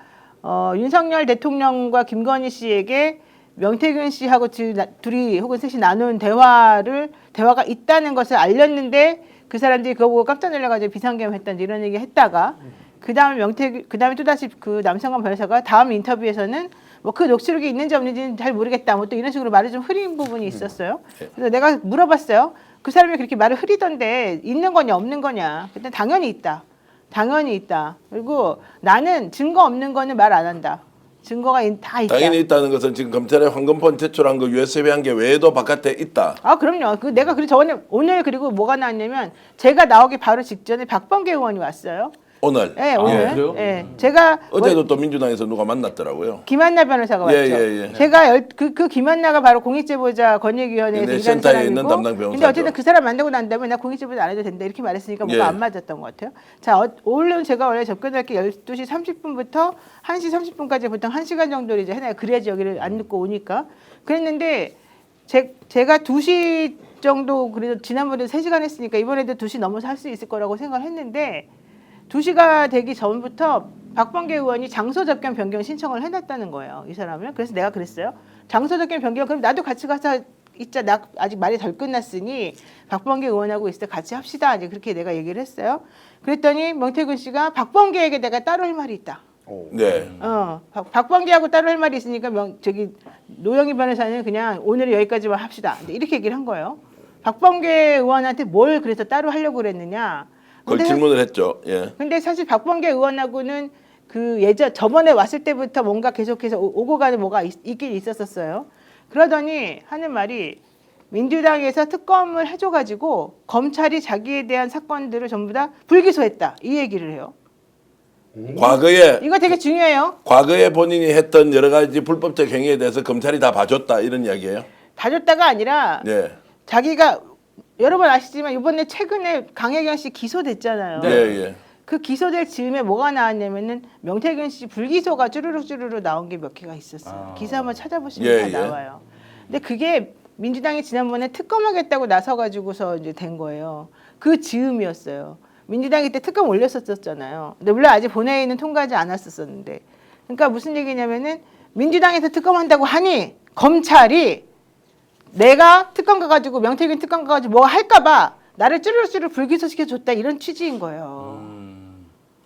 윤석열 대통령과 김건희 씨에게 명태균 씨하고 둘이 혹은 셋이 나눈 대화가 있다는 것을 알렸는데 그 사람들이 그거 보고 깜짝 놀라가지고 비상계엄했다 이런 얘기 했다가 그 다음에 또다시 그 남성관 변호사가 다음 인터뷰에서는 뭐 그 녹취록이 있는지 없는지는 잘 모르겠다 뭐 또 이런 식으로 말을 좀 흐린 부분이 있었어요. 그래서 내가 물어봤어요. 그 사람이 그렇게 말을 흐리던데 있는 거냐 없는 거냐. 그때 당연히 있다. 당연히 있다. 그리고 나는 증거 없는 거는 말 안 한다. 증거가 다 있다. 당연히 있다는 것은 지금 검찰에 황금폰 제출한 그 USB 한 개 외에도 바깥에 있다. 아 그럼요. 내가 저번에 오늘 그리고 뭐가 나왔냐면 제가 나오기 바로 직전에 박범계 의원이 왔어요. 오늘. 네, 오늘. 그래요? 네, 제가 어제도 또 민주당에서 누가 만났더라고요. 김한나 변호사가 왔죠. 예. 제가 그 김한나가 바로 공익제보자 권익위원회에서 네, 일하는 센터에 사람이고 있는 담당 변호사죠. 근데 어쨌든 그 사람 만나고 난 다음에 나 공익제보자 안 해도 된다 이렇게 말했으니까 뭔가 예. 안 맞았던 것 같아요. 자, 오늘은 제가 원래 접근할 게 12시 30분부터 1시 30분까지 보통 1시간 정도를 이제 해놔요. 그래야지 여기를 안 늦고 오니까. 그랬는데 제가 2시 정도 그래도 지난번에 3시간 했으니까 이번에도 2시 넘어서 할 수 있을 거라고 생각을 했는데 2시가 되기 전부터 박범계 의원이 장소 접견 변경 신청을 해놨다는 거예요. 이 사람을. 그래서 내가 그랬어요. 장소 접견 변경 그럼 나도 같이 가서 있자. 나 아직 말이 덜 끝났으니 박범계 의원하고 있을 때 같이 합시다. 이제 그렇게 내가 얘기를 했어요. 그랬더니 명태균 씨가 박범계에게 내가 따로 할 말이 있다. 네. 박범계하고 따로 할 말이 있으니까 노영희 변호사는 그냥 오늘 여기까지만 합시다. 이렇게 얘기를 한 거예요. 박범계 의원한테 뭘 그래서 따로 하려고 그랬느냐. 그걸 질문을 했죠. 예. 근데 사실 박범계 의원하고는 저번에 왔을 때부터 뭔가 계속해서 오고 가는 뭐가 있긴 있었었어요. 그러더니 하는 말이 민주당에서 특검을 해줘가지고 검찰이 자기에 대한 사건들을 전부 다 불기소했다. 이 얘기를 해요. 과거에 이거 되게 중요해요. 과거에 본인이 했던 여러 가지 불법적 행위에 대해서 검찰이 다 봐줬다 이런 이야기예요. 봐줬다가 아니라 네. 자기가 여러분 아시지만 이번에 최근에 강혜경 씨 기소됐잖아요. 예. 그 기소될 즈음에 뭐가 나왔냐면은 명태균 씨 불기소가 쭈루룩 나온 게 몇 개가 있었어요. 기사 한번 찾아보시면 다 나와요. 근데 그게 민주당이 지난번에 특검하겠다고 나서가지고서 이제 된 거예요. 그 즈음이었어요. 민주당이 그때 특검 올렸었잖아요. 근데 물론 아직 본회의는 통과하지 않았었는데. 그러니까 무슨 얘기냐면은 민주당에서 특검한다고 하니 검찰이 내가 특검 가가지고 명태균 특검 가가지고 뭐 할까봐 나를 쭈르륵 불기소시켜줬다 이런 취지인 거예요.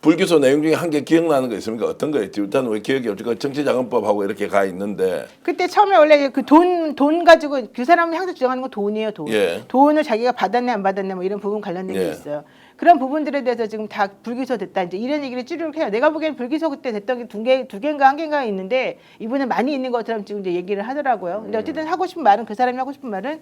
불기소 내용 중에 한 개 기억나는 거 있습니까? 어떤 거였지? 일단 왜 기억이 없지? 그 정치자금법하고 이렇게 가 있는데 그때 처음에 원래 그 돈 가지고 그 사람이 항상 주장하는 건 돈이에요, 돈. 예. 돈을 자기가 받았네 안 받았네 뭐 이런 부분 관련된 게 예. 있어요. 그런 부분들에 대해서 지금 다 불기소 됐다 이제 이런 얘기를 찌르륵 해요. 내가 보기엔 불기소 그때 됐던 게 두 개인가 한 개인가 있는데 이분은 많이 있는 것처럼 지금 이제 얘기를 하더라고요. 근데 어쨌든 하고 싶은 말은 그 사람이 하고 싶은 말은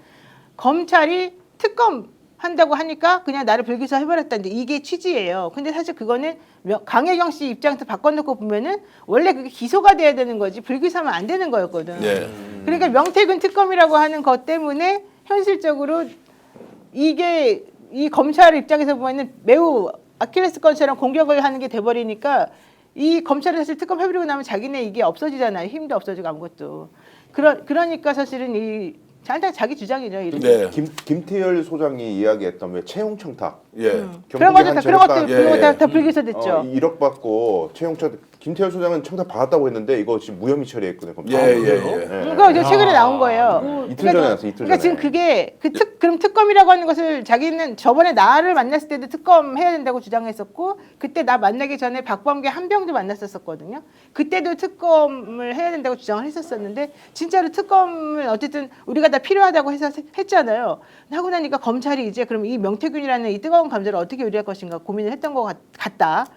검찰이 특검 한다고 하니까 그냥 나를 불기소 해버렸다. 이제 이게 취지예요. 근데 사실 그거는 강혜경 씨 입장에서 바꿔놓고 보면은 원래 그게 기소가 돼야 되는 거지 불기소하면 안 되는 거였거든. 네. 그러니까 명태균 특검이라고 하는 것 때문에 현실적으로 이게 이 검찰 입장에서 보면은 매우 아킬레스건처럼 공격을 하는 게 돼버리니까 이 검찰이 사실 특검 해버리고 나면 자기네 이게 없어지잖아요. 힘도 없어지고 아무것도. 그러니까 사실은 이 자기 주장이죠. 이런. 네. 김태열 소장이 이야기했던 왜 채용 청탁 예. 그런 것들 그런 것들 예, 그런 예. 거다 불기소 됐죠. 1억 받고 채용 청탁 김태열 소장은 청탁 받았다고 했는데 이거 지금 무혐의 처리했거든요. 검찰. 예, 예, 예. 그거 이제 최근에 나온 거예요. 이틀 전에 나왔어요. 이틀 그러니까 전에. 지금 그게 그럼 특검이라고 하는 것을 자기는 저번에 나를 만났을 때도 특검 해야 된다고 주장했었고 그때 나 만나기 전에 박범계 한병도 만났었거든요. 그때도 특검을 해야 된다고 주장을 했었었는데 진짜로 특검을 어쨌든 우리가 다 필요하다고 해서 했잖아요. 하고 나니까 검찰이 이제 그럼 이 명태균이라는 이 뜨거운 감자를 어떻게 요리할 것인가 고민을 했던 것 같다.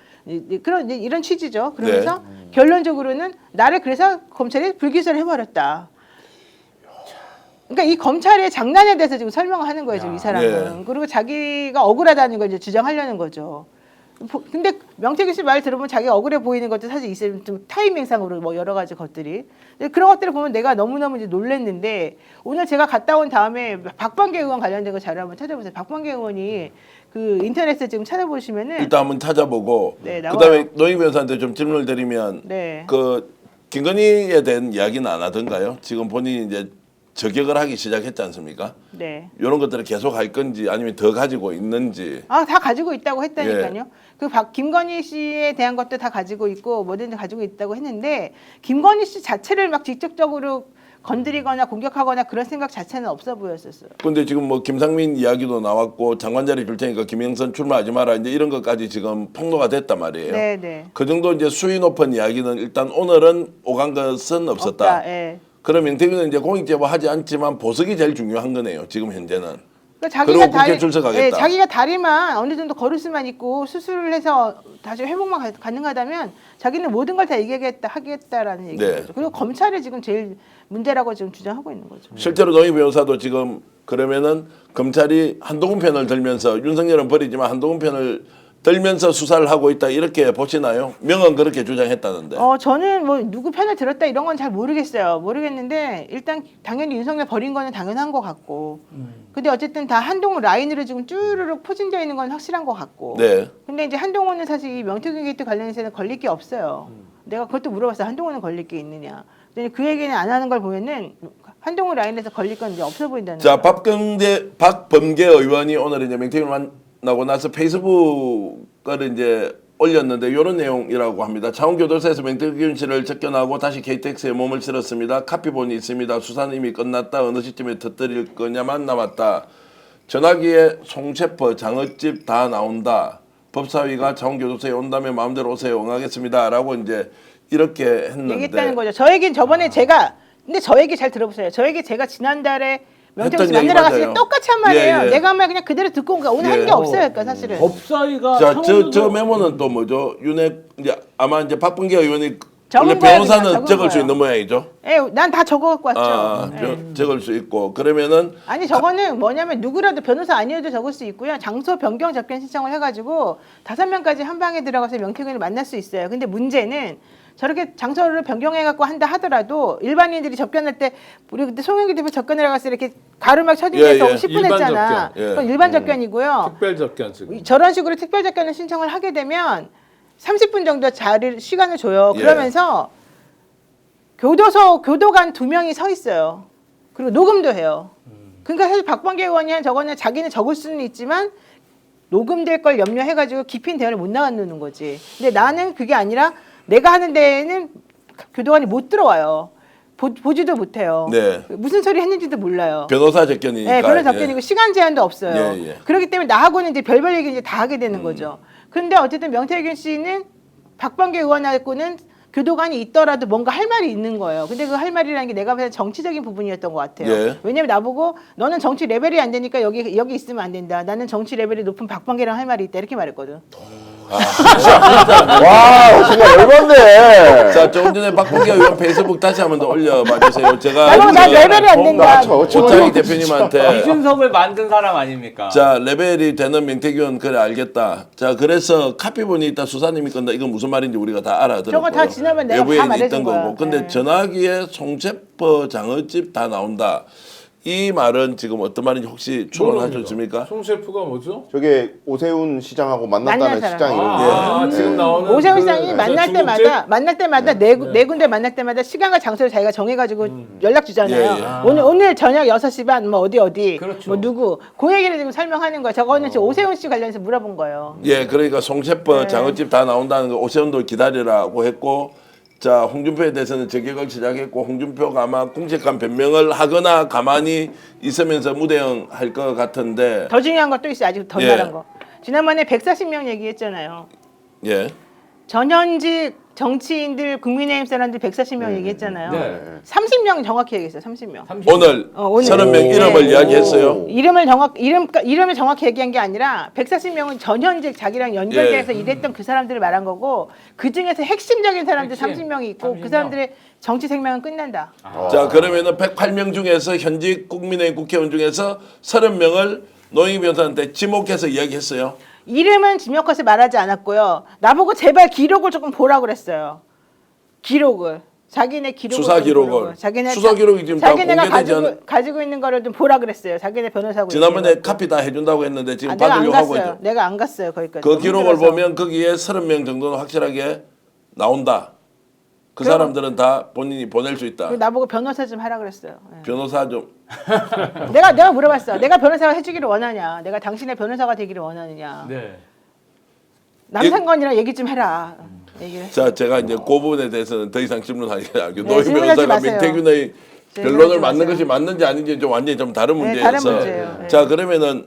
그런 이런 취지죠. 그러면서 결론적으로는 나를 그래서 검찰이 불기소를 해버렸다. 그러니까 이 검찰의 장난에 대해서 지금 설명을 하는 거예요. 지금 이 사람은. 예. 그리고 자기가 억울하다는 걸 이제 주장하려는 거죠. 근데 명태균 씨 말 들어보면 자기가 억울해 보이는 것도 사실 있어요. 좀 타이밍상으로 뭐 여러 가지 것들이. 그런 것들을 보면 내가 너무너무 이제 놀랬는데 오늘 제가 갔다 온 다음에 박범계 의원 관련된 거 자료 한번 찾아보세요. 박범계 의원이 그 인터넷에 지금 찾아보시면은 일단 한번 찾아보고 네, 나와요. 그다음에 노희 변호사한테 좀 질문을 드리면 네. 그 김건희에 대한 이야기는 안 하던가요? 지금 본인이 이제 저격을 하기 시작했지 않습니까? 네. 이런 것들을 계속 할 건지 아니면 더 가지고 있는지. 다 가지고 있다고 했다니까요. 예. 그 김건희 씨에 대한 것도 다 가지고 있고 뭐든지 가지고 있다고 했는데 김건희 씨 자체를 막 직접적으로 건드리거나 공격하거나 그런 생각 자체는 없어 보였었어요. 근데 지금 뭐 김상민 이야기도 나왔고 장관 자리 줄 테니까 김영선 출마하지 마라 이제 이런 것까지 지금 폭로가 됐단 말이에요. 네, 네. 그 정도 이제 수위 높은 이야기는 일단 오늘은 오간 것은 없었다. 없다. 예. 그럼 명태균은 이제 공익제보하지 않지만 보석이 제일 중요한 거네요. 지금 현재는. 그러니까 그리고 국회 출석하겠다. 예, 자기가 다리만 어느 정도 걸을 수만 있고 수술을 해서 다시 회복만 가능하다면 자기는 모든 걸 다 하겠다라는 얘기죠. 네. 그리고 검찰이 지금 제일 문제라고 지금 주장하고 있는 거죠. 실제로 노희 변호사도 지금 그러면은 검찰이 한동훈 편을 들면서 윤석열은 버리지만 한동훈 편을 들면서 수사를 하고 있다 이렇게 보시나요? 명은 그렇게 주장했다는데. 저는 뭐 누구 편을 들었다 이런 건 잘 모르겠어요. 모르겠는데 일단 당연히 윤석열 버린 거는 당연한 것 같고. 근데 어쨌든 다 한동훈 라인으로 지금 쭈르륵 포진되어 있는 건 확실한 것 같고. 네. 근데 이제 한동훈은 사실 이 명태균 게이트 관련해서는 걸릴 게 없어요. 내가 그것도 물어봤어요. 한동훈은 걸릴 게 있느냐. 근데 그 얘기는 안 하는 걸 보면은 한동훈 라인에서 걸릴 건 이제 없어 보인다는 자, 거예요. 박범계 의원이 오늘 이제 명태균을 만나고 나서 페이스북을 이제 올렸는데 이런 내용이라고 합니다. 창원교도소에서 명태균 씨를 접견하고 다시 KTX에 몸을 실었습니다. 카피본이 있습니다. 수사는 이미 끝났다. 어느 시점에 터뜨릴 거냐만 남았다. 전화기에 송셰퍼, 장어집 다 나온다. 법사위가 창원교도소에 온다면 마음대로 오세요. 응하겠습니다. 라고 이제 이렇게 했는데. 얘기했다는 거죠. 저 얘기는 저번에 근데 저 얘기 잘 들어보세요. 저 얘기 제가 지난달에 명태균 씨 했던 얘기 만나러 갔을 때 맞아요. 똑같이 한 말이에요. 예, 예. 내가 한 말 그냥 그대로 듣고 온 거야. 오늘 예. 한 게 없어요. 그러니까 사실은. 법사위가 자, 저 창원교도- 메모는 또 뭐죠? 이제 아마 이제 박범계 의원이 적은 원래 거야, 변호사는 그냥 적은 적을 수 거예요. 있는 모양이죠. 예, 난 다 적어 갖고 왔죠. 예. 적을 수 있고 그러면은 아니 저거는 뭐냐면 누구라도 변호사 아니어도 적을 수 있고요. 장소 변경 접견 신청을 해가지고 5명까지 한 방에 들어가서 명태균을 만날 수 있어요. 근데 문제는 저렇게 장소를 변경해갖고 한다 하더라도 일반인들이 접견할 때 우리 그때 송영기 대표 접견을 해갔을 때 이렇게 가로막 쳐진해서 예, 예. 10분 일반 했잖아. 접견. 예. 그건 일반 접견이고요. 특별 접견 지금. 저런 식으로 특별 접견을 신청을 하게 되면 30분 정도 시간을 줘요. 예. 그러면서 교도관 2명이 서 있어요. 그리고 녹음도 해요. 그러니까 사실 박범계 의원이 한 저거는 자기는 적을 수는 있지만 녹음될 걸 염려해가지고 깊은 대화를 못 나가는 거지. 근데 나는 그게 아니라 내가 하는 데에는 교도관이 못 들어와요. 보지도 못해요. 네. 무슨 소리 했는지도 몰라요. 변호사 접견이니까. 네, 변호사 접견이고 시간 제한도 없어요. 예, 예. 그렇기 때문에 나하고는 이제 별별 얘기 이제 다 하게 되는 거죠. 근데 어쨌든 명태균 씨는 박범계 의원하고는 교도관이 있더라도 뭔가 할 말이 있는 거예요. 근데 그 할 말이라는 게 내가 보기엔 정치적인 부분이었던 것 같아요. 예. 왜냐면 나보고 너는 정치 레벨이 안 되니까 여기 있으면 안 된다. 나는 정치 레벨이 높은 박범계랑 할 말이 있다. 이렇게 말했거든. 와 정말 열받네. 자, 조금 전에 박범계 의원 페이스북 다시 한번 더 올려봐 주세요. 제가 나보고 나 레벨이 안 된다. 오창희 대표님한테 이준석을 만든 사람 아닙니까? 자, 레벨이 되는 명태균 그래 알겠다. 자, 그래서 카피본이 있다 수사님이 건다. 이건 무슨 말인지 우리가 다 알아들었고. 저거 다 지나면 내가 다 말해준 있던 거야. 거고. 근데 네. 전화기에 송채퍼 장어집 다 나온다. 이 말은 지금 어떤 말인지 혹시 추론하셨습니까? 송 셰프가 뭐죠? 저게 오세훈 시장하고 만났다는 만난 시장 이름인데 아, 지금 나오는 오세훈 그 시장이 만날 중국집? 때마다 네 군데 만날 때마다 시간과 장소를 자기가 정해가지고 연락 주잖아요. 예, 예. 오늘 저녁 6시 반 뭐 어디 그렇죠. 뭐 누구 그 얘기를 지금 설명하는 거야. 저거는 지금 오세훈 씨 관련해서 물어본 거예요. 예, 그러니까 송채퍼 네. 장어집 다 나온다는 거 오세훈도 기다리라고 했고, 자, 홍준표에 대해서는 저격을 시작했고, 홍준표가 아마 궁색한 변명을 하거나 가만히 있으면서 무대응 할 것 같은데, 더 중요한 것도 있어요. 아직 더 예. 나란 거. 지난번에 140명 얘기했잖아요. 예, 전현직 정치인들 국민의힘 사람들 140명 얘기했잖아요. 네. 30명 정확히 얘기했어요. 30명. 오늘 오늘. 30명 이름을 네. 이야기했어요. 이름을 정확히 얘기한 게 아니라 140명은 전현직 자기랑 연결돼서 예. 일했던 그 사람들을 말한 거고 그 중에서 핵심적인 사람들 핵심. 30명이 있고 30명. 그 사람들의 정치 생명은 끝난다. 자, 그러면은 108명 중에서 현직 국민의힘 국회의원 중에서 30명을 노영희 변호사한테 지목해서 이야기했어요. 이름은 지명컷에 말하지 않았고요. 나보고 제발 기록을 조금 보라 그랬어요. 기록을. 자기네 기록을 수사 좀 기록을. 보라고. 수사 기록이 지금 다 자기네가 공개되지 않... 가지고 있는 거를 좀 보라 그랬어요. 자기네 변호사하고. 지난번에 얘기해갖고. 카피 다 해준다고 했는데 지금 내가 안 받으려고 하고 갔어요. 있죠. 내가 안 갔어요 거기까지. 그 너무 기록을 힘들어서. 보면 거기에 30명 정도는 확실하게 나온다. 그 그럼- 사람들은 다 본인이 보낼 수 있다. 그리고 나보고 변호사 좀 하라 그랬어요. 예. 변호사 좀. 내가 물어봤어. 내가 변호사가 해주기를 원하냐? 내가 당신의 변호사가 되기를 원하느냐? 네. 남상건이랑 얘기 좀 해라. 얘기를. 자, 제가 이제 그 부분에 대해서는 더 이상 질문하지 않고 네, 노희 질문하지 변호사가 마세요. 명태균의 질문하지 변론을 맞는 마세요. 것이 맞는지 아닌지 좀 완전히 좀 다른 네, 문제여서. 다른 문제예요. 네. 자, 그러면은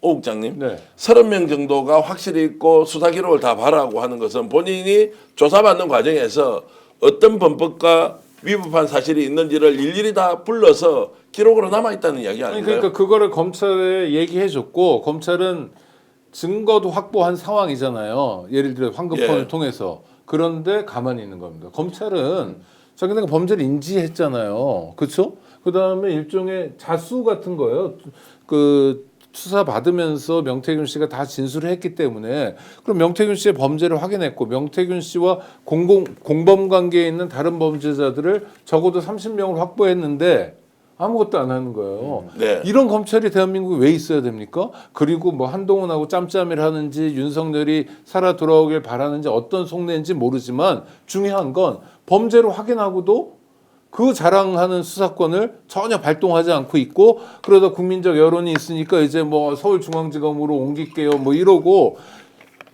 오 국장님, 네. 30명 정도가 확실히 있고 수사 기록을 다 봐라고 하는 것은 본인이 조사받는 과정에서 어떤 범법과 위법한 사실이 있는지를 일일이 다 불러서 기록으로 남아 있다는 이야기 아니, 아닌가요? 그러니까 그거를 검찰에 얘기해줬고 검찰은 증거도 확보한 상황이잖아요. 예를 들어 황금폰을 예. 통해서. 그런데 가만히 있는 겁니다. 검찰은 자기네가 범죄를 인지했잖아요. 그렇죠? 그다음에 일종의 자수 같은 거예요. 그 수사 받으면서 명태균 씨가 다 진술을 했기 때문에 그럼 명태균 씨의 범죄를 확인했고 명태균 씨와 공범 관계에 있는 다른 범죄자들을 적어도 30명을 확보했는데 아무것도 안 하는 거예요. 네. 이런 검찰이 대한민국에 왜 있어야 됩니까? 그리고 뭐 한동훈하고 짬짬이를 하는지 윤석열이 살아 돌아오길 바라는지 어떤 속내인지 모르지만 중요한 건 범죄를 확인하고도 그 자랑하는 수사권을 전혀 발동하지 않고 있고 그러다 국민적 여론이 있으니까 이제 뭐 서울중앙지검으로 옮길게요 뭐 이러고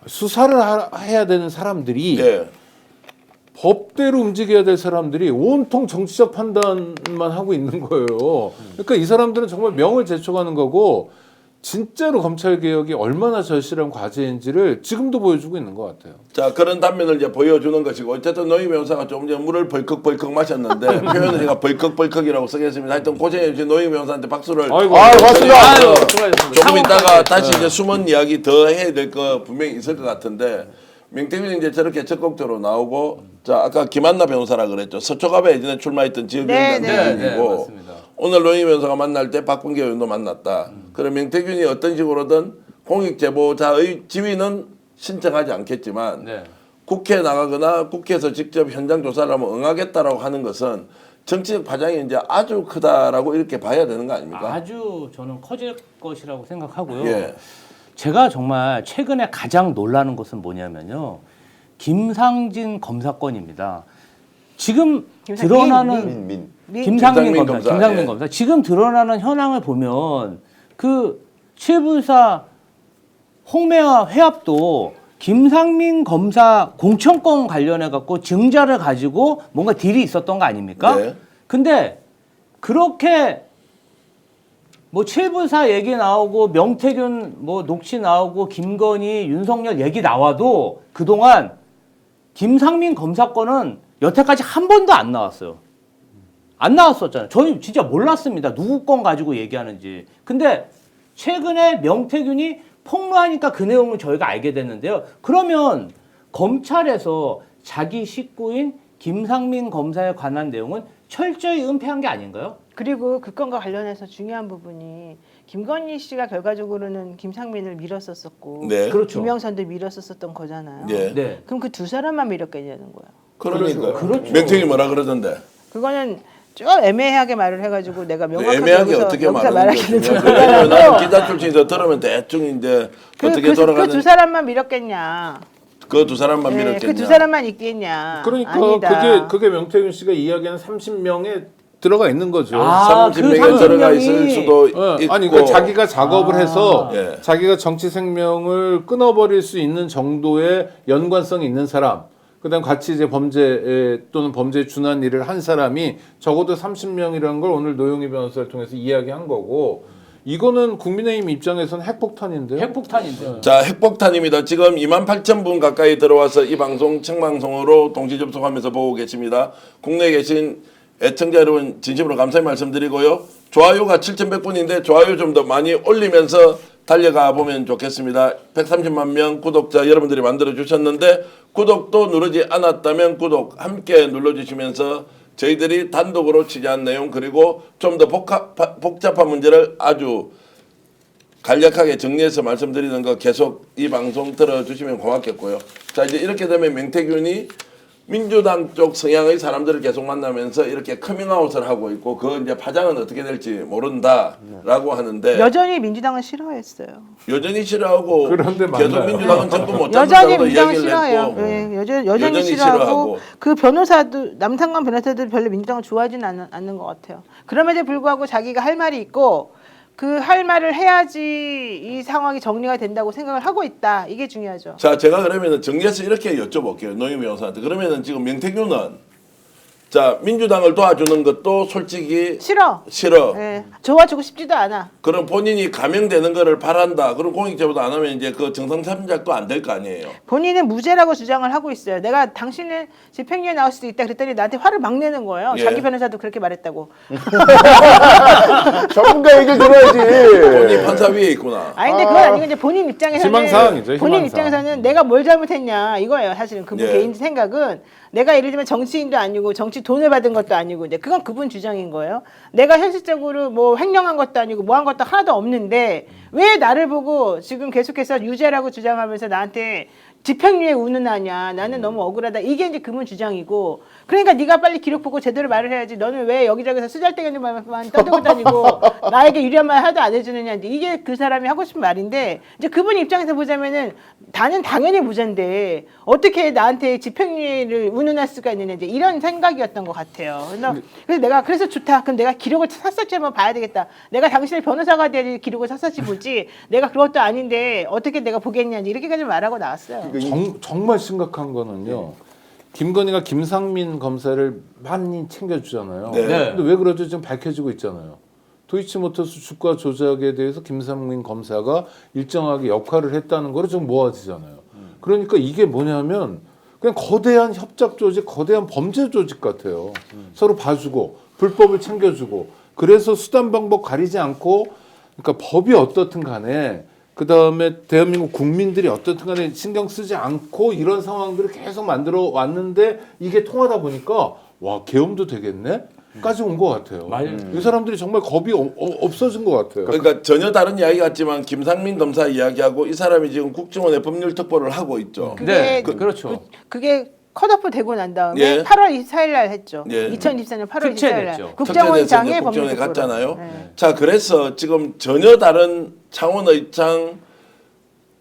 수사를 해야 되는 사람들이 예. 법대로 움직여야 될 사람들이 온통 정치적 판단만 하고 있는 거예요. 그러니까 이 사람들은 정말 명을 제쳐가는 거고 진짜로 검찰 개혁이 얼마나 절실한 과제인지를 지금도 보여주고 있는 것 같아요. 자, 그런 단면을 이제 보여주는 것이고 어쨌든 노희 변호사가 조금 전에 물을 벌컥벌컥 마셨는데 표현은 제가 벌컥벌컥이라고 쓰겠습니다. 하여튼 고생해 주신 노희 변호사한테 박수를. 아이고, 고맙습니다. 아유, 수고하셨습니다. 조금 있다가 다시 이제 숨은 이야기 더 해야 될 거 분명히 있을 것 같은데 명태균이 이제 저렇게 적극적으로 나오고 자 아까 김한나 변호사라 그랬죠. 서초갑에 예전에 출마했던 지역위원장 네, 대행이고 맞습니다. 오늘 노희 변호사가 만날 때 박범계 의원도 만났다. 그럼 명태균이 어떤 식으로든 공익 제보자의 지위는 신청하지 않겠지만 네. 국회에 나가거나 국회에서 직접 현장 조사를 하면 응하겠다라고 하는 것은 정치적 파장이 이제 아주 크다라고 이렇게 봐야 되는 거 아닙니까? 아주 저는 커질 것이라고 생각하고요. 예. 제가 정말 최근에 가장 놀라는 것은 뭐냐면요. 김상진 검사건입니다. 지금 드러나는 김상민 검사. 예. 지금 드러나는 현황을 보면 그 7불사 홍매화 회합도 김상민 검사 공천권 관련해 갖고 증자를 가지고 뭔가 딜이 있었던 거 아닙니까? 네. 근데 그렇게 뭐 칠불사 얘기 나오고 명태균 뭐 녹취 나오고 김건희 윤석열 얘기 나와도 그동안 김상민 검사 건은 여태까지 한 번도 안 나왔어요. 안 나왔었잖아요. 저희 진짜 몰랐습니다. 누구 건 가지고 얘기하는지. 근데 최근에 명태균이 폭로하니까 그 내용을 저희가 알게 됐는데요. 그러면 검찰에서 자기 식구인 김상민 검사에 관한 내용은 철저히 은폐한 게 아닌가요? 그리고 그 건과 관련해서 중요한 부분이 김건희 씨가 결과적으로는 김상민을 밀었었었고 네. 그렇죠. 김영선도 밀었었던 거잖아요. 예. 네. 그럼 그 두 사람만 밀었겠냐는 거예요. 그러니까 그렇죠. 명태균이 뭐라 그러던데. 그거는 좀 애매하게 말을 해가지고 내가 명확하게 애매하게 여기서 어떻게 말하는지 말하기는 좀 왜냐면 나는 곤란하고 기자 출신에서 들으면 대충 이제 어떻게 돌아가는 그두 사람만 밀었겠냐? 그 두 사람만 네, 밀었겠냐. 그 두 사람만 있겠냐? 그러니까 아니다. 그게 명태균 씨가 이야기하는 30명에 들어가 있는 거죠. 아, 30명에 그 들어가 30명이 있을 수도 있고. 아니 그 자기가 작업을 해서 예. 자기가 정치 생명을 끊어버릴 수 있는 정도의 연관성이 있는 사람, 그다음 같이 이제 범죄 또는 범죄에 준한 일을 한 사람이 적어도 30명이라는 걸 오늘 노영희 변호사를 통해서 이야기한 거고, 이거는 국민의힘 입장에서는 핵폭탄인데요. 핵폭탄인데. 자, 핵폭탄입니다. 지금 28,000분 가까이 들어와서 이 방송 생방송으로 동시 접속하면서 보고 계십니다. 국내에 계신 애청자 여러분 진심으로 감사의 말씀드리고요. 좋아요가 7,100분인데 좋아요 좀 더 많이 올리면서 달려가 보면 좋겠습니다. 130만 명 구독자 여러분들이 만들어 주셨는데 구독도 누르지 않았다면 구독 함께 눌러주시면서 저희들이 단독으로 취재한 내용 그리고 좀 더 복잡한 문제를 아주 간략하게 정리해서 말씀드리는 거 계속 이 방송 들어주시면 고맙겠고요. 자, 이제 이렇게 되면 명태균이 민주당 쪽 성향의 사람들을 계속 만나면서 이렇게 커밍아웃을 하고 있고 그 이제 파장은 어떻게 될지 모른다라고 하는데 여전히 민주당은 싫어했어요. 여전히 싫어하고 그런데 계속 만나요. 민주당은 정부 못 여전히 잡는다고 민주당은 이야기를 싫어해요. 했고 네, 여전히 여전히 싫어하고 싫어하고. 그 변호사도 남상관 변호사도 별로 민주당을 좋아하지는 않는 것 같아요. 그럼에도 불구하고 자기가 할 말이 있고 그 할 말을 해야지 이 상황이 정리가 된다고 생각을 하고 있다. 이게 중요하죠. 자, 제가 그러면은 정리해서 이렇게 여쭤볼게요. 노영 변호사한테. 그러면은 지금 명태균은 자, 민주당을 도와주는 것도 솔직히 싫어. 싫어. 도와주고 싶지도 않아. 그럼 본인이 감형되는 거를 바란다. 그럼 공익제보도 안 하면 이제 그 정상참작도 안 될 거 아니에요. 본인은 무죄라고 주장을 하고 있어요. 내가 당신은 집행유예 나올 수도 있다 그랬더니 나한테 화를 막 내는 거예요. 예. 자기 변호사도 그렇게 말했다고. 전문가 얘기를 들어야지. 본인 판사 위에 있구나. 아니 근데 그건 아니고 이제 본인 입장에서는 희망사항이죠, 본인 희망사항. 입장에서는 내가 뭘 잘못했냐 이거예요. 사실은 그분 예. 개인 생각은 내가 예를 들면 정치인도 아니고 정치 돈을 받은 것도 아니고 이제 그건 그분 주장인 거예요. 내가 현실적으로 뭐 횡령한 것도 아니고 뭐 한 것도 하나도 없는데 왜 나를 보고 지금 계속해서 유죄라고 주장하면서 나한테 집행유예 운운하냐. 나는 너무 억울하다. 이게 이제 그분 주장이고. 그러니까 네가 빨리 기록 보고 제대로 말을 해야지. 너는 왜 여기저기서 쓰잘데기 말만 떠들고 다니고 나에게 유리한 말 하나도 안 해주느냐. 이게 그 사람이 하고 싶은 말인데 이제 그분 입장에서 보자면은 나는 당연히 무죄인데 어떻게 나한테 집행유예를 운운할 수가 있느냐. 이제 이런 생각이었던 것 같아요. 그래서 내가 그래서 좋다. 그럼 내가 기록을 샅샅이 한번 봐야 되겠다. 내가 당신의 변호사가 될 기록을 샅샅이 보지. 내가 그것도 아닌데 어떻게 내가 보겠냐. 이렇게까지 말하고 나왔어요. 정말 심각한 거는요. 김건희가 김상민 검사를 많이 챙겨주잖아요. 네. 근데 왜 그러죠? 지금 밝혀지고 있잖아요. 도이치모터스 주가 조작에 대해서 김상민 검사가 일정하게 역할을 했다는 거로 좀 모아지잖아요. 그러니까 이게 뭐냐면 그냥 거대한 협작 조직, 거대한 범죄 조직 같아요. 서로 봐주고 불법을 챙겨주고 그래서 수단 방법 가리지 않고 그러니까 법이 어떻든 간에 그 다음에 대한민국 국민들이 어떻든 간에 신경 쓰지 않고 이런 상황들을 계속 만들어 왔는데 이게 통하다 보니까 와 계엄도 되겠네? 까지 온 것 같아요. 이 사람들이 정말 겁이 없어진 것 같아요. 그러니까 전혀 다른 이야기 같지만 김상민 검사 이야기하고 이 사람이 지금 국정원에 법률 특보를 하고 있죠. 네, 그렇죠. 그게 컷오프 되고 난 다음에 예. 8월 24일 날 했죠. 예. 2024년 8월 24일 날 특채됐죠. 국정원장의 국정원에 법률 갔잖아요. 네. 자, 그래서 지금 전혀 다른 창원의창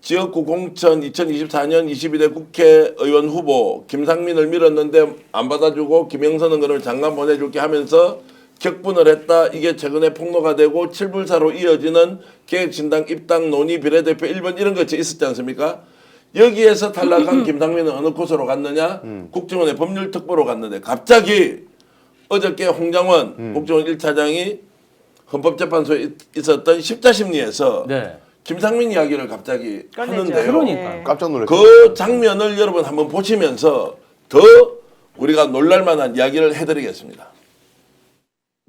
지역구 공천 2024년 22대 국회의원 후보 김상민을 밀었는데 안 받아주고 김영선은 그를 장관 보내줄게 하면서 격분을 했다. 이게 최근에 폭로가 되고 칠불사로 이어지는 계획신당 입당 논의 비례대표 1번 이런 것이 있었지 않습니까? 여기에서 탈락한 김상민은 어느 곳으로 갔느냐? 국정원의 법률특보로 갔는데 갑자기 어저께 홍장원 국정원 1차장이 헌법재판소에 있었던 십자심리에서 네. 김상민 이야기를 갑자기 꺼내죠. 하는데요. 그러니까. 깜짝 놀랐어요. 그 장면을 여러분 한번 보시면서 더 우리가 놀랄만한 이야기를 해드리겠습니다.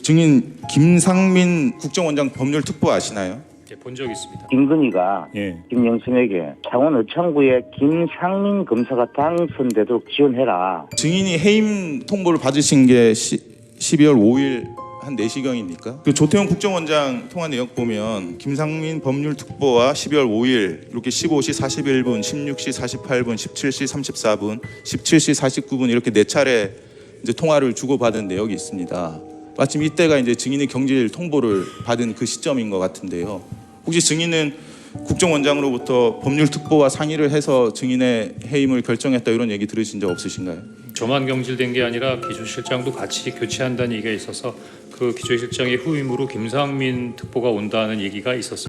증인 김상민 국정원장 법률특보 아시나요? 본 적이 있습니다. 김건희가 예. 김영선에게 창원 의창구에 김상민 검사가 당선되도록 지원해라. 증인이 해임 통보를 받으신 게 12월 5일 한 4시경입니까? 그 조태용 국정원장 통화 내역 보면 김상민 법률특보와 12월 5일 이렇게 15시 41분, 16시 48분, 17시 34분, 17시 49분 이렇게 4차례 이제 통화를 주고받은 내역이 있습니다. 마침 이때가 이제 증인의 경질 통보를 받은 그 시점인 것 같은데요. 혹시 증인은 국정원장으로부터 법률특보와 상의를 해서 증인의 해임을 결정했다 이런 얘기 들으신 적 없으신가요? 저만 경질된 게 아니라 기조실장도 같이 교체한다는 얘기가 있어서 그 기조실장의 후임으로 김상민 특보가 온다는 얘기가 있었습니다.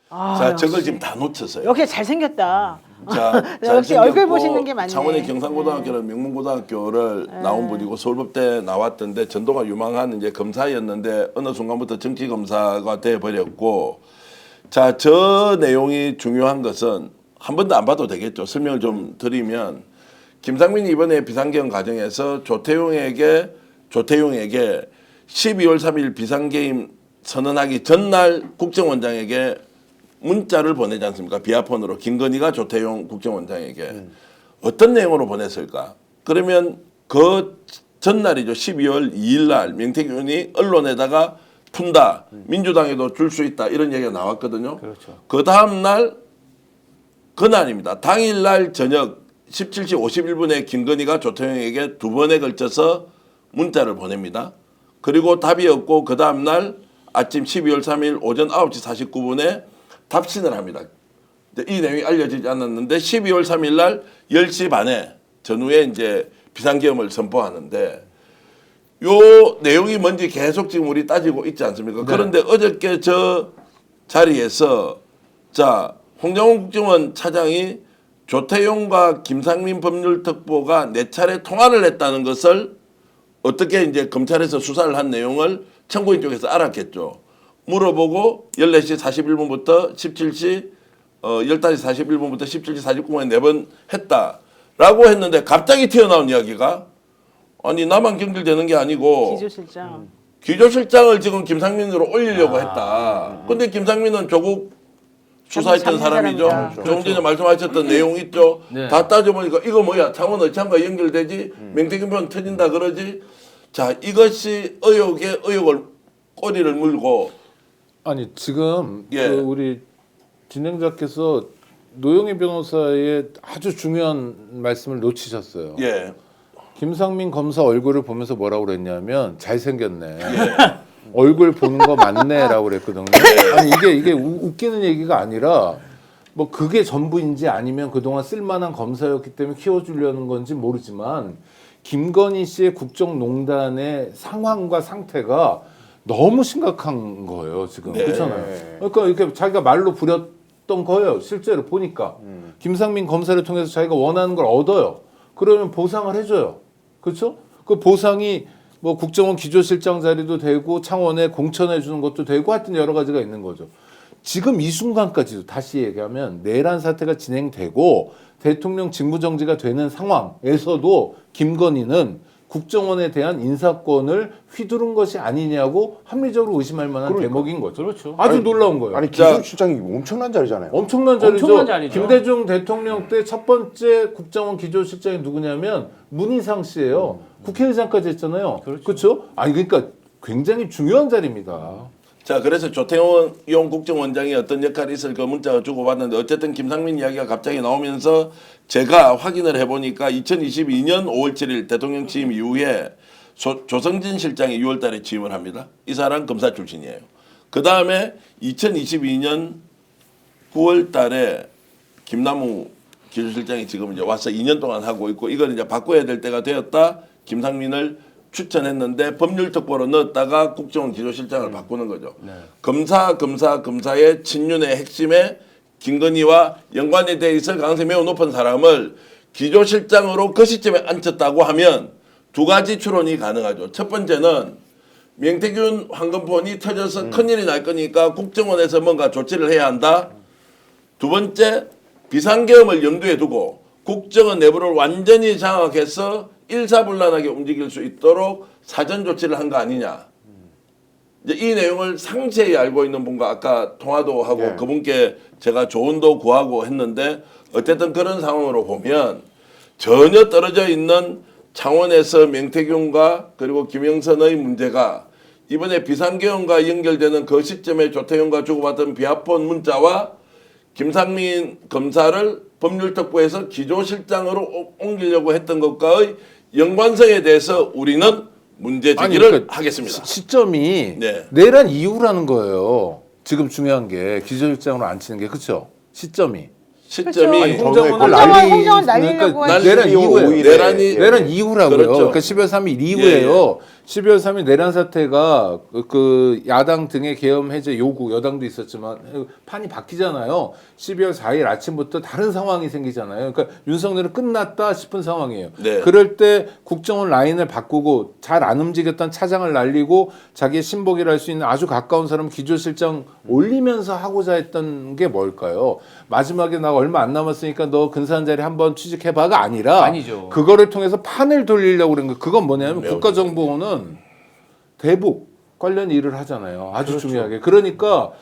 자, 저걸 지금 다 놓쳤어요. 역시 잘생겼다. 자, 역시 잘생겼고 얼굴 보시는 게 맞네. 창원의 경상고등학교는 명문고등학교를 나온 분이고 서울법대 나왔던데 전도가 유망한 이제 검사였는데 어느 순간부터 정치 검사가 돼 버렸고, 자, 저 내용이 중요한 것은 한 번도 안 봐도 되겠죠. 설명을 좀 드리면 김상민이 이번에 비상계엄 과정에서 조태용에게 12월 3일 비상계엄 선언하기 전날 국정원장에게 문자를 보내지 않습니까? 비아폰으로 김건희가 조태용 국정원장에게 어떤 내용으로 보냈을까? 그러면 그 전날이죠. 12월 2일 날 명태균 의원이 언론에다가 푼다. 민주당에도 줄 수 있다. 이런 얘기가 나왔거든요. 그렇죠. 그 다음 날 그날입니다. 당일 날 저녁 17시 51분에 김건희가 조태용에게 2번에 걸쳐서 문자를 보냅니다. 그리고 답이 없고 그 다음 날 아침 12월 3일 오전 9시 49분에 답신을 합니다. 이 내용이 알려지지 않았는데 12월 3일 날 10시 반에 전후에 이제 비상계엄을 선포하는데 요 내용이 뭔지 계속 지금 우리 따지고 있지 않습니까? 그런데 어저께 저 자리에서 자, 홍정훈 국정원 차장이 조태용과 김상민 법률특보가 4차례 통화를 했다는 것을 어떻게 이제 검찰에서 수사를 한 내용을 청구인 쪽에서 알았겠죠. 물어보고 14시 41분부터 17시 15시 41분부터 17시 49분에 4번 했다라고 했는데 갑자기 튀어나온 이야기가 아니 나만 경질되는 게 아니고 기조실장. 기조실장을 지금 김상민으로 올리려고 했다. 근데 김상민은 조국 수사했던 잡는 사람이죠. 사람이다. 조금 전에 말씀하셨던 내용 있죠. 네. 다 따져보니까 이거 뭐야 창원 의창과 연결되지 명태균 편 터진다 그러지. 자, 이것이 의혹에 의혹을 꼬리를 물고 아니 지금 예. 그 우리 진행자께서 노영희 변호사의 아주 중요한 말씀을 놓치셨어요. 예. 김상민 검사 얼굴을 보면서 뭐라고 그랬냐면 잘생겼네. 얼굴 보는 거 맞네라고 그랬거든요. 아니 이게 웃기는 얘기가 아니라 뭐 그게 전부인지 아니면 그동안 쓸만한 검사였기 때문에 키워주려는 건지 모르지만 김건희 씨의 국정농단의 상황과 상태가 너무 심각한 거예요 지금. 그렇잖아요. 그러니까 이렇게 자기가 말로 부렸던 거예요. 실제로 보니까 김상민 검사를 통해서 자기가 원하는 걸 얻어요. 그러면 보상을 해줘요. 그렇죠? 그 보상이 뭐 국정원 기조실장 자리도 되고 창원에 공천해 주는 것도 되고 하여튼 여러 가지가 있는 거죠. 지금 이 순간까지도 다시 얘기하면 내란 사태가 진행되고 대통령 직무정지가 되는 상황에서도 김건희는 국정원에 대한 인사권을 휘두른 것이 아니냐고 합리적으로 의심할 만한 대목인 거죠. 그렇죠. 아주 놀라운 거예요. 아니 기조실장이 엄청난 자리잖아요. 엄청난 자리죠. 엄청난 자리죠. 김대중 대통령 때 첫 번째 국정원 기조실장이 누구냐면 문희상 씨예요. 국회의장까지 했잖아요. 그렇죠. 아니 그러니까 굉장히 중요한 자리입니다. 자, 그래서 조태용 국정원장이 어떤 역할이 있을 그 문자가 주고받는데 어쨌든 김상민 이야기가 갑자기 나오면서 제가 확인을 해보니까 2022년 5월 7일 대통령 취임 이후에 조성진 실장이 6월 달에 취임을 합니다. 이 사람 검사 출신이에요. 그 다음에 2022년 9월 달에 김남우 기조실장이 지금 이제 와서 2년 동안 하고 있고 이걸 이제 바꿔야 될 때가 되었다. 김상민을 추천했는데 법률특보로 넣었다가 국정원 기조실장을 바꾸는 거죠. 검사의 친윤의 핵심에 김건희와 연관이 돼 있을 가능성이 매우 높은 사람을 기조실장으로 그 시점에 앉혔다고 하면 두 가지 추론이 가능하죠. 첫 번째는 명태균 황금폰이 터져서 큰일이 날 거니까 국정원에서 뭔가 조치를 해야 한다. 두 번째, 비상계엄을 염두에 두고 국정원 내부를 완전히 장악해서 일사불란하게 움직일 수 있도록 사전 조치를 한 거 아니냐. 이제 이 내용을 상세히 알고 있는 분과 아까 통화도 하고 예. 그분께 제가 조언도 구하고 했는데 어쨌든 그런 상황으로 보면 전혀 떨어져 있는 창원에서 명태균과 그리고 김영선의 문제가 이번에 비상계엄과 연결되는 그 시점에 조태용과 주고받은 비하폰 문자와 김상민 검사를 법률특보에서 기조실장으로 옮기려고 했던 것과의 연관성에 대해서 우리는 문제 제기를 그러니까 하겠습니다. 시점이 네. 내란 이후라는 거예요. 지금 중요한 게 기조실장으로 앉히는 게 그렇죠. 시점이. 시점이 아니, 홍정원을 홍정원 날리려고 그러니까 하지. 내란 이후에 내란이 이후라고요. 그렇죠. 그러니까 12월 3일 이후에요. 12월 3일 내란 사태가 그 야당 등의 계엄 해제 요구 여당도 있었지만 판이 바뀌잖아요. 12월 4일 아침부터 다른 상황이 생기잖아요. 그러니까 윤석열은 끝났다 싶은 상황이에요. 네. 그럴 때 국정원 라인을 바꾸고 잘 안 움직였던 차장을 날리고 자기의 신복이라 할 수 있는 아주 가까운 사람 기조실장 올리면서 하고자 했던 게 뭘까요? 마지막에 나 얼마 안 남았으니까 너 근사한 자리 한번 취직해봐가 아니라 아니죠. 그거를 통해서 판을 돌리려고 그런 거. 그건 뭐냐면 국가정보원은 대북 관련 일을 하잖아요. 아주 중요하게. 그러니까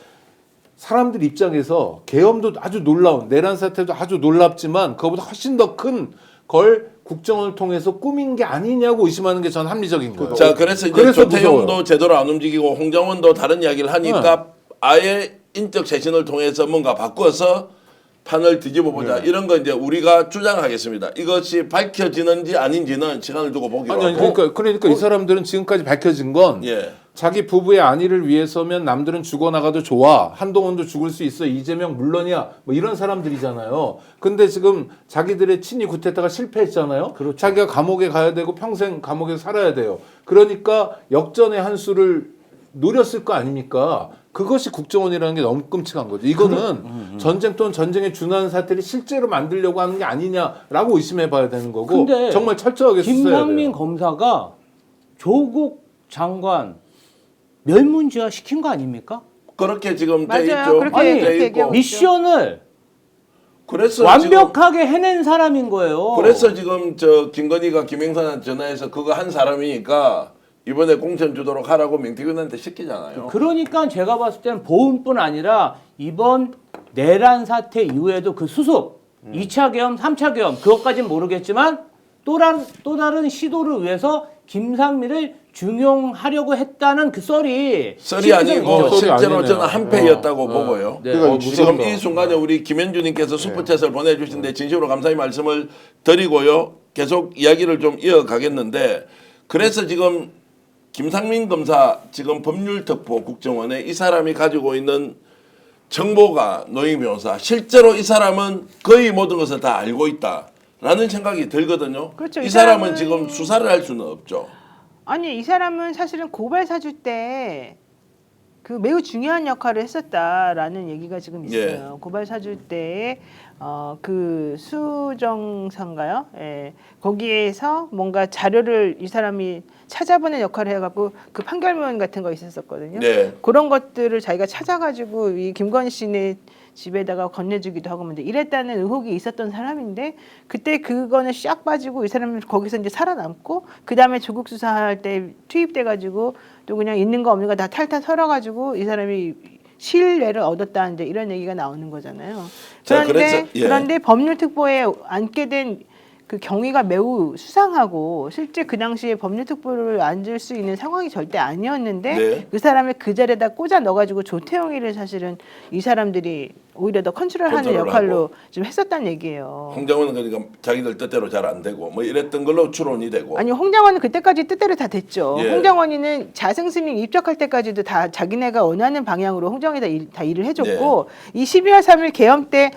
사람들 입장에서 계엄도 아주 놀라운 내란 사태도 아주 놀랍지만 그거보다 훨씬 더 큰 걸 국정원을 통해서 꾸민 게 아니냐고 의심하는 게 전 합리적인 거예요. 자, 그래서 이제 그래서 조태용도 무서워요. 제대로 안 움직이고 홍정원도 다른 이야기를 하니까 아예 인적 쇄신을 통해서 뭔가 바꿔서 판을 뒤집어 보자. 이런 거 이제 우리가 주장하겠습니다. 이것이 밝혀지는지 아닌지는 시간을 두고 보기로 아니, 하고. 그러니까 이 사람들은 지금까지 밝혀진 건 예. 자기 부부의 안위를 위해서면 남들은 죽어나가도 좋아. 한동훈도 죽을 수 있어. 이재명 물론이야. 뭐 이런 사람들이잖아요. 근데 지금 자기들의 친위 구테타가 실패했잖아요. 자기가 감옥에 가야 되고 평생 감옥에 살아야 돼요. 그러니까 역전의 한 수를 노렸을 거 아닙니까? 그것이 국정원이라는 게 너무 끔찍한 거죠. 이거는 전쟁 또는 전쟁에 준하는 사태를 실제로 만들려고 하는 게 아니냐라고 의심해 봐야 되는 거고 근데 정말 철저하게 수사해야 돼요. 김상민 검사가 조국 장관 멸문지화 시킨 거 아닙니까? 그렇게 지금 돼 맞아요. 있죠. 그렇게 돼 그렇게 있고. 얘기하고 미션을 그래서 완벽하게 해낸 사람인 거예요. 그래서 지금 저 김건희가 김영선한테 전화해서 그거 한 사람이니까 이번에 공천 주도록 하라고 명태균한테 시키잖아요. 그러니까 제가 봤을 때는 보훈뿐 아니라 이번 내란 사태 이후에도 그 수습, 2차 계엄, 3차 계엄 그것까지는 모르겠지만 또 다른 시도를 위해서 김상민을 중용하려고 했다는 그 썰이 아니고 썰이 실제로 아니네요. 저는 한패였다고 보고요. 네. 그러니까 지금 이 순간에 우리 김현주님께서 슈퍼챗을 보내주신데 진심으로 감사의 말씀을 드리고요. 계속 이야기를 좀 이어가겠는데 그래서 지금 김상민 검사 지금 법률특보 국정원에 이 사람이 가지고 있는 정보가 노영 변호사 실제로 이 사람은 거의 모든 것을 다 알고 있다라는 생각이 들거든요. 그렇죠. 이 사람은 지금 수사를 할 수는 없죠. 아니 이 사람은 사실은 고발 사주 때 그 매우 중요한 역할을 했었다라는 얘기가 지금 있어요. 고발 사주 때에 그 수정사인가요? 예. 거기에서 뭔가 자료를 이 사람이 찾아보는 역할을 해갖고 그 판결문 같은 거 있었었거든요. 네. 그런 것들을 자기가 찾아가지고 이 김건희 씨네 집에다가 건네주기도 하고 근데 이랬다는 의혹이 있었던 사람인데 그때 그거는 샥 빠지고 이 사람은 거기서 이제 살아남고 그 다음에 조국 수사할 때 투입돼가지고 또 그냥 있는 거 없는 거 다 탈탈 털어가지고 이 사람이 신뢰를 얻었다는 이제 이런 얘기가 나오는 거잖아요. 자, 그런데 법률특보에 앉게 된 그 경위가 매우 수상하고 실제 그 당시에 법률특보를 앉을 수 있는 상황이 절대 아니었는데 네. 그 사람을 그 자리에다 꽂아 넣어가지고 조태용이를 사실은 이 사람들이 오히려 더 컨트롤하는 컨트롤을 역할로 하고. 좀 했었다는 얘기예요. 홍정원은 그러니까 자기들 뜻대로 잘 안 되고 뭐 이랬던 걸로 추론이 되고. 아니 홍정원은 그때까지 뜻대로 다 됐죠. 예. 홍정원이는 자승스님 입적할 때까지도 다 자기네가 원하는 방향으로 홍정원이 다 일을 해줬고 이 12월 3일 계엄 때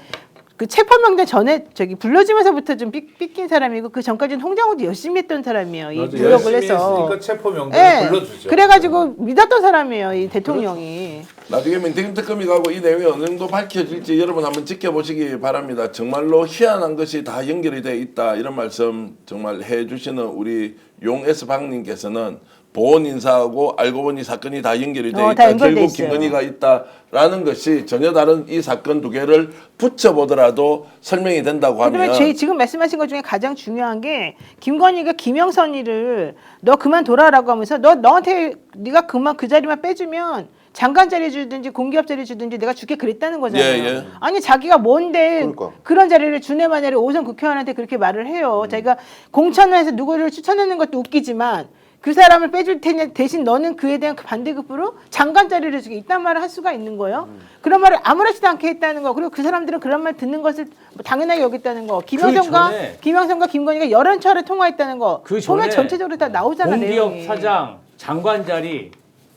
그 체포명단 전에 저기 불러주면서부터 좀 삐낀 사람이고 그 전까지는 홍정원도 열심히 했던 사람이에요. 이 노력을 해서. 했으니까 체포 명단을 불러주죠. 그래가지고 믿었던 사람이에요. 이 대통령이. 나중에 민태균 특검이 가고 이 내용이 어느 정도 밝혀질지 여러분 한번 지켜보시기 바랍니다. 정말로 희한한 것이 다 연결이 돼 있다 이런 말씀 정말 해주시는 우리 용 S방님께서는 보훈 인사하고 알고 보니 사건이 다 연결이 돼 다 있다. 연결돼 결국 있어요. 김건희가 있다라는 것이 전혀 다른 이 사건 두 개를 붙여보더라도 설명이 된다고 하면 그러면 지금 말씀하신 것 중에 가장 중요한 게 김건희가 김영선이를 너 그만 돌아라고 하면서 너한테 네가 그만 그 자리만 빼주면 장관 자리 주든지 공기업 자리 주든지 내가 줄게 그랬다는 거잖아요. 예. 아니 자기가 뭔데 그러니까. 그런 자리를 주네 마냐를 오선 국회의원한테 그렇게 말을 해요. 자기가 공천을 누구를 추천하는 것도 웃기지만 그 사람을 빼줄 테니 대신 너는 그에 대한 그 반대급부로 장관 자리를 주게 이딴 말을 할 수가 있는 거예요. 그런 말을 아무렇지도 않게 했다는 거. 그리고 그 사람들은 그런 말 듣는 것을 뭐 당연하게 여겼다는 거. 김영선과 김건희가 여러 차례 통화했다는 거. 그 전에 보면 전체적으로 다 나오잖아 공기업 내용이. 사장 장관 자리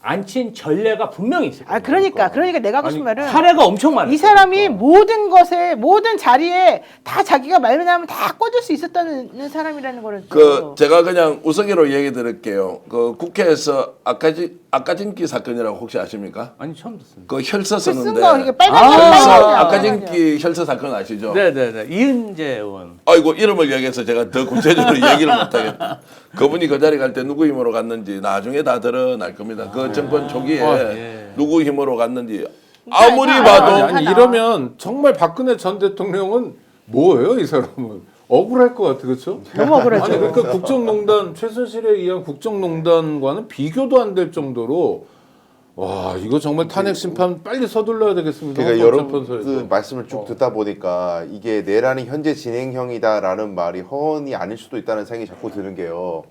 앉힌 전례가 분명히 있어요. 그러니까 내가 하고 싶은 말은 사례가 엄청 많아요. 이 사람이 모든 것에 모든 자리에 다 자기가 말로 나오면 다 꽂을 수 있었다는 사람이라는 거를 제가 그냥 우스개로 얘기 드릴게요. 그 국회에서 아까진기 사건이라고 혹시 아십니까? 아니 처음 듣습니다. 그 혈서 썼는데 쓴거 이게 빨간 혈서 빨간 아까진기 혈서 사건 아시죠? 네네네. 이은재 의원. 아이고 이름을 얘기해서 제가 더 구체적으로 얘기를 못하겠다. 그분이 그 자리 갈 때 누구 힘으로 갔는지 나중에 다 드러날 겁니다. 그 정권 초기에 누구 힘으로 갔는지 아무리 봐도 아니 이러면 정말 박근혜 전 대통령은 뭐예요 이 사람은? 억울할 것 같아 그렇죠? 너무 억울하죠. 아니 그러니까 국정농단 최순실에 의한 국정농단과는 비교도 안 될 정도로 와 이거 정말 탄핵 심판 빨리 서둘러야 되겠습니다. 그러니까 여러분 헌법재판소에서. 그 말씀을 쭉 듣다 보니까 이게 내란이 현재 진행형이다라는 말이 허언이 아닐 수도 있다는 생각이 자꾸 드는 게요.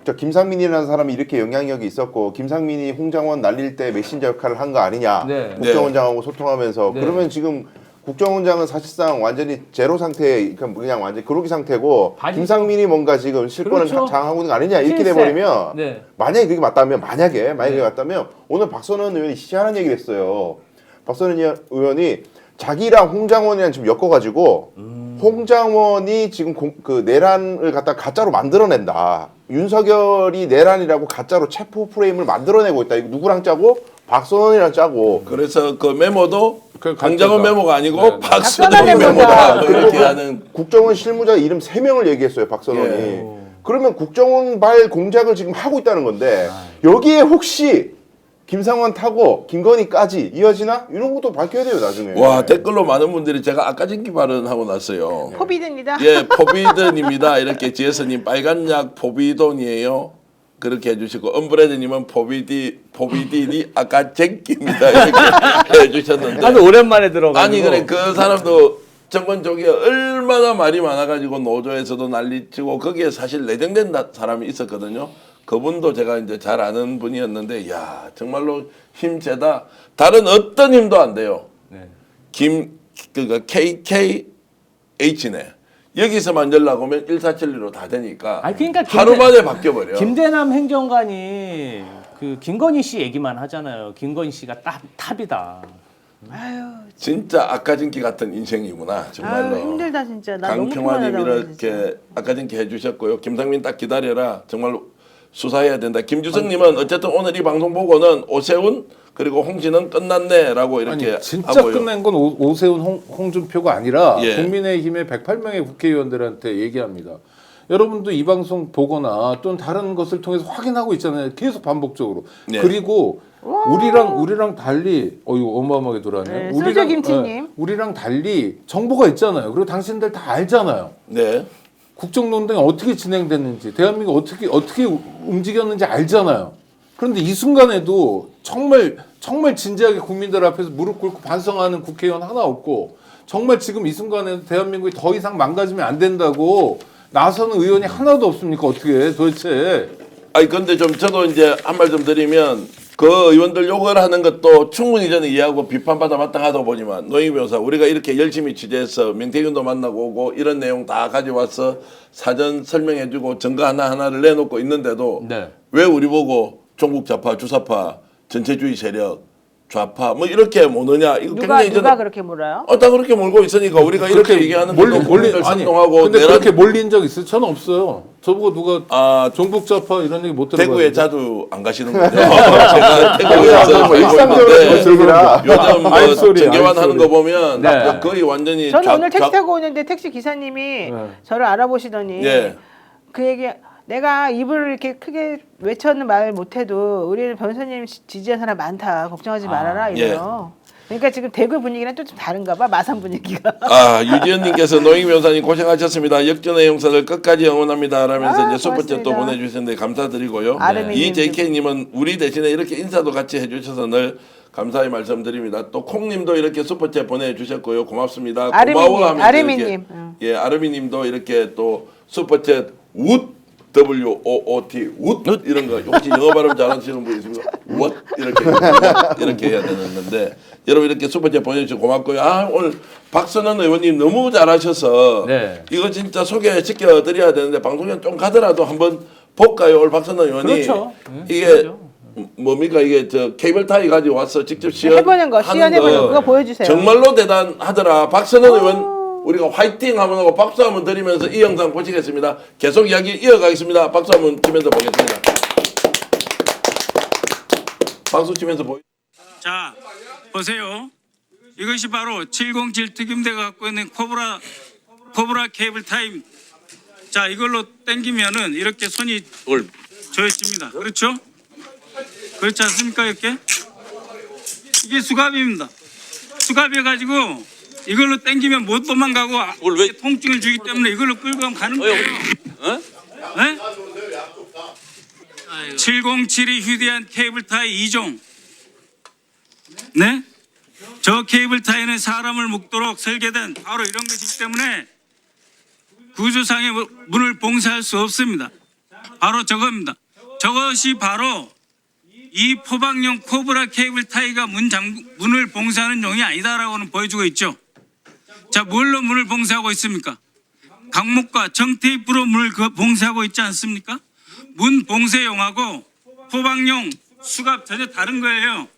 저 김상민이라는 사람이 이렇게 영향력이 있었고 김상민이 홍장원 날릴 때 메신저 역할을 한 거 아니냐. 네. 국정원장하고 소통하면서 네. 그러면 지금 국정원장은 사실상 완전히 제로 상태, 그냥 완전 그로기 상태고 김상민이 뭔가 지금 실권을 그렇죠. 장악하고 있는 거 아니냐 이렇게 실세. 돼버리면 네. 만약에 그게 맞다면 만약에 맞다면 오늘 박선원 의원이 시시하는 얘기를 했어요. 박선원 의원이 자기랑 홍장원이랑 지금 엮어가지고 홍장원이 지금 그 내란을 갖다 가짜로 만들어낸다. 윤석열이 내란이라고 가짜로 체포 프레임을 만들어내고 있다. 이거 누구랑 짜고? 박선원이랑 짜고. 그래서 그 메모도 그 강정원 가짜다. 메모가 아니고 네. 박선원 박선원 메모다. 메모다. 이렇게 하는 국정원 실무자 이름 3명을 얘기했어요. 박선원이. 예. 그러면 국정원 발 공작을 지금 하고 있다는 건데 여기에 혹시 김상원 타고 김건희까지 이어지나? 이런 것도 밝혀야 돼요 나중에. 와 댓글로 많은 분들이 제가 아까 진기 발언하고 났어요. 포비드입니다. 예, 포비든입니다. 이렇게 지혜선님 빨간 약 포비돈이에요. 그렇게 해주시고 엄브레드님은 포비딘이 아까 쟁기입니다. 이렇게 해주셨는데. 아주 오랜만에 들어가지고. 아니 그래 그 사람도 정권 초기에 얼마나 말이 많아가지고 노조에서도 난리치고 거기에 사실 내정된 사람이 있었거든요. 그분도 제가 이제 잘 아는 분이었는데, 야 정말로 힘세다. 다른 어떤 힘도 안 돼요. 네. 그니까 KKH네. 여기서만 연락 오면 1472로 다 되니까 아니, 그러니까 하루 만에 바뀌어버려. 김대남 행정관이 그 김건희 씨 얘기만 하잖아요. 김건희 씨가 탑이다. 아유, 진짜 아까진기 같은 인생이구나 정말로. 힘들다 진짜. 나 너무 강평화님 피곤하다, 진짜. 이렇게 아까진기 해주셨고요. 김상민 딱 기다려라. 정말로 수사해야 된다. 김주성님은 어쨌든 오늘 이 방송 보고는 오세훈 그리고 홍진은 끝났네라고 이렇게 아니, 진짜 하고요. 끝낸 건 오세훈 홍준표가 아니라 예. 국민의힘의 108명의 국회의원들한테 얘기합니다. 여러분도 이 방송 보거나 또는 다른 것을 통해서 확인하고 있잖아요. 계속 반복적으로. 네. 그리고 우리랑 달리 이거 어마어마하게 돌아왔네요. 네, 소저 김치님. 우리랑 달리 정보가 있잖아요. 그리고 당신들 다 알잖아요. 네. 국정농단이 어떻게 진행됐는지, 대한민국 어떻게 움직였는지 알잖아요. 그런데 이 순간에도 정말 진지하게 국민들 앞에서 무릎 꿇고 반성하는 국회의원 하나 없고, 정말 지금 이 순간에 대한민국이 더 이상 망가지면 안 된다고 나서는 의원이 하나도 없습니까? 어떻게 도대체? 아니 근데 좀 저도 이제 한 말 좀 드리면 그 의원들 욕을 하는 것도 충분히 저는 이해하고 비판받아 마땅하다 보지만 노영희 변호사 우리가 이렇게 열심히 취재해서 명태균도 만나고 오고 이런 내용 다 가져와서 사전 설명해주고 증거 하나하나를 내놓고 있는데도 네. 왜 우리 보고 종북 좌파 주사파 전체주의 세력 좌파 뭐 이렇게 모느냐 이거 굉장히 누가 그렇게 몰아요? 다 그렇게 몰고 있으니까 우리가 이렇게 얘기하는 것도 국민들 선동하고 근데 내란 그렇게 몰린 적 있어요? 저는 없어요. 저보고 누가 종북좌파 이런 얘기 못 들어봐요. 대구에 자주 안 가시는군요. 제가 대구에서 뭐 일상적으로 살고 즐기라. 있는데 요즘 뭐 알소리, 정계환 하는 알소리. 거 보면 네. 거의 완전히 저는 오늘 택시 타고 오는데 택시 기사님이 저를 알아보시더니 예. 그 얘기 내가 입을 이렇게 크게 외쳐는 말 못해도 우리 변호사님 지지한 사람 많다. 걱정하지 말아라 이래요. 그러니까 지금 대구 분위기랑 또 좀 다른가 봐. 마산 분위기가. 유지연님께서 노영희 변호사님 고생하셨습니다. 역전의 용사들 끝까지 응원합니다. 라면서 이제 슈퍼챗 또 고맙습니다. 보내주셨는데 감사드리고요. 아르미님. 이JK님은 우리 대신에 이렇게 인사도 같이 해주셔서 늘 감사의 말씀드립니다. 또 콩님도 이렇게 슈퍼챗 보내주셨고요. 고맙습니다. 아르미님, 고마워하면서 아르미님. 이렇게, 예, 아르미님도 이렇게 또 슈퍼챗 웃 WOOT 웃 이런 거 혹시 영어 발음 잘하시는 분 있습니까? What 이렇게 해야 되는데 여러분 이렇게 슈퍼챗 보내주셔서 고맙고요. 오늘 박선원 의원님 너무 잘하셔서 네. 이거 진짜 소개시켜 드려야 되는데 방송에 좀 가더라도 한번 볼까요? 오늘 박선원 의원이 그렇죠. 이게 그렇죠. 뭡니까 이게 저 케이블 타이 가지고 와서 직접 해보는 거, 시연해보는 거 그거 보여주세요. 정말로 대단하더라. 박선원 의원 우리가 화이팅 한번 하고 박수 한번 드리면서 이 영상 보시겠습니다. 계속 이야기 이어가겠습니다. 박수 한번 치면서 보겠습니다. 박수 치면서 자, 보세요. 이것이 바로 707 특임대가 갖고 있는 코브라 케이블 타임. 자, 이걸로 당기면은 이렇게 손이 조여집니다. 그렇죠? 그렇지 않습니까? 이렇게? 이게 수갑입니다. 수갑이어가지고 이걸로 당기면 못 도망가고 통증을 주기 때문에 이걸로 끌고 가는 거예요. 네? 707이 휴대한 케이블 타이 2종. 네? 저 케이블 타이는 사람을 묶도록 설계된 바로 이런 것이기 때문에 구조상의 문을 봉쇄할 수 없습니다. 바로 저겁니다. 저것이 바로 이 포박용 코브라 케이블 타이가 문을 봉쇄하는 용이 아니다라고는 보여주고 있죠. 자, 뭘로 문을 봉쇄하고 있습니까? 강목과 정테이프로 문을 봉쇄하고 있지 않습니까? 문 봉쇄용하고 포박용 수갑 전혀 다른 거예요.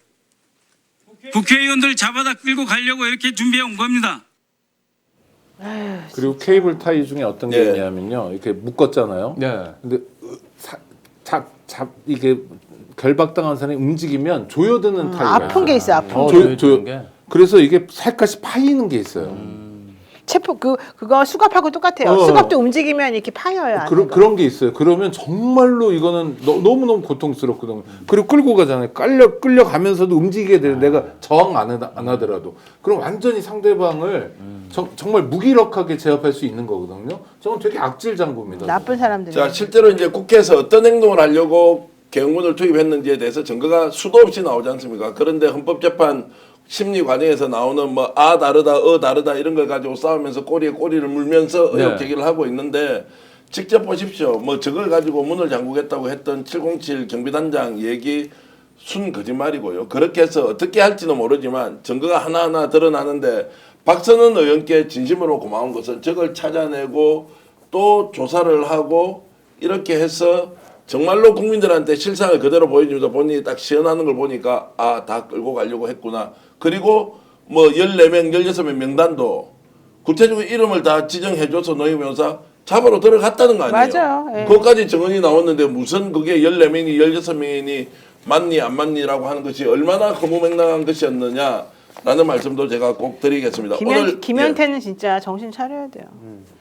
국회의원들 잡아다 끌고 가려고 이렇게 준비해 온 겁니다. 그리고 케이블 타이 중에 어떤 게 네. 있냐면요. 이렇게 묶었잖아요. 네. 근데 이게 결박당한 사람이 움직이면 조여드는 타이가 아픈 게 있어요. 아픈 게. 조여드는 게. 그래서 이게 살갗이 파이는 게 있어요. 체포 그거 수갑하고 똑같아요. 수갑도 움직이면 이렇게 파여요. 안에가. 그런 게 있어요. 그러면 정말로 이거는 너무너무 고통스럽거든요. 그리고 끌고 가잖아요. 끌려가면서도 움직이게 되는 내가 저항 안 하더라도. 그럼 완전히 상대방을 정말 무기력하게 제압할 수 있는 거거든요. 저건 되게 악질 장구입니다. 나쁜 사람들이. 자, 실제로 이제 국회에서 어떤 행동을 하려고 개헌군을 투입했는지에 대해서 증거가 수도 없이 나오지 않습니까? 그런데 헌법재판 심리 과정에서 나오는 뭐 다르다 다르다 이런 걸 가지고 싸우면서 꼬리에 꼬리를 물면서 의혹 제기를 하고 있는데 직접 보십시오. 뭐 저걸 가지고 문을 잠그겠다고 했던 707 경비단장 얘기 순 거짓말이고요. 그렇게 해서 어떻게 할지는 모르지만 증거가 하나하나 드러나는데 박선원 의원께 진심으로 고마운 것은 저걸 찾아내고 또 조사를 하고 이렇게 해서 정말로 국민들한테 실상을 그대로 보여주면서 본인이 딱 시연하는 걸 보니까 다 끌고 가려고 했구나. 그리고 뭐 14명, 16명 명단도 구체적으로 이름을 다 지정해줘서 노영희 변호사 잡으러 들어갔다는 거 아니에요? 맞아요. 예. 그것까지 증언이 나왔는데 무슨 그게 14명이 16명이니 맞니 안 맞니라고 하는 것이 얼마나 허무맹랑한 것이었느냐라는 말씀도 제가 꼭 드리겠습니다. 김현태는 진짜 정신 차려야 돼요.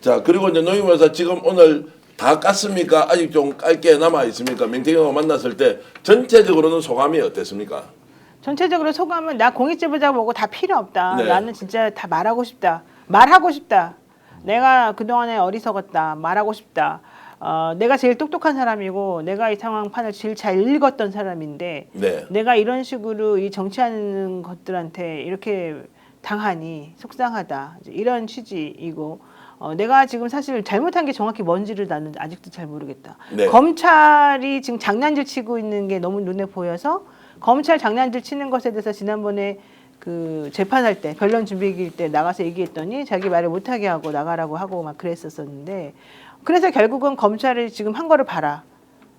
자, 그리고 이제 노영희 변호사 지금 오늘 다 깠습니까? 아직 좀 깔게 남아 있습니까? 명태경하고 만났을 때 전체적으로는 소감이 어땠습니까? 전체적으로 소감은 나 공익제보자 보고 다 필요 없다. 네. 나는 진짜 다 말하고 싶다. 말하고 싶다. 내가 그동안에 어리석었다. 말하고 싶다. 내가 제일 똑똑한 사람이고 내가 이 상황판을 제일 잘 읽었던 사람인데 네. 내가 이런 식으로 이 정치하는 것들한테 이렇게 당하니 속상하다. 이제 이런 취지이고 내가 지금 사실 잘못한 게 정확히 뭔지를 나는 아직도 잘 모르겠다. 네. 검찰이 지금 장난질 치고 있는 게 너무 눈에 보여서 검찰 장난질 치는 것에 대해서 지난번에 그 재판할 때 변론 준비기일 때 나가서 얘기했더니 자기 말을 못하게 하고 나가라고 하고 막 그랬었었는데 그래서 결국은 검찰이 지금 한 거를 봐라.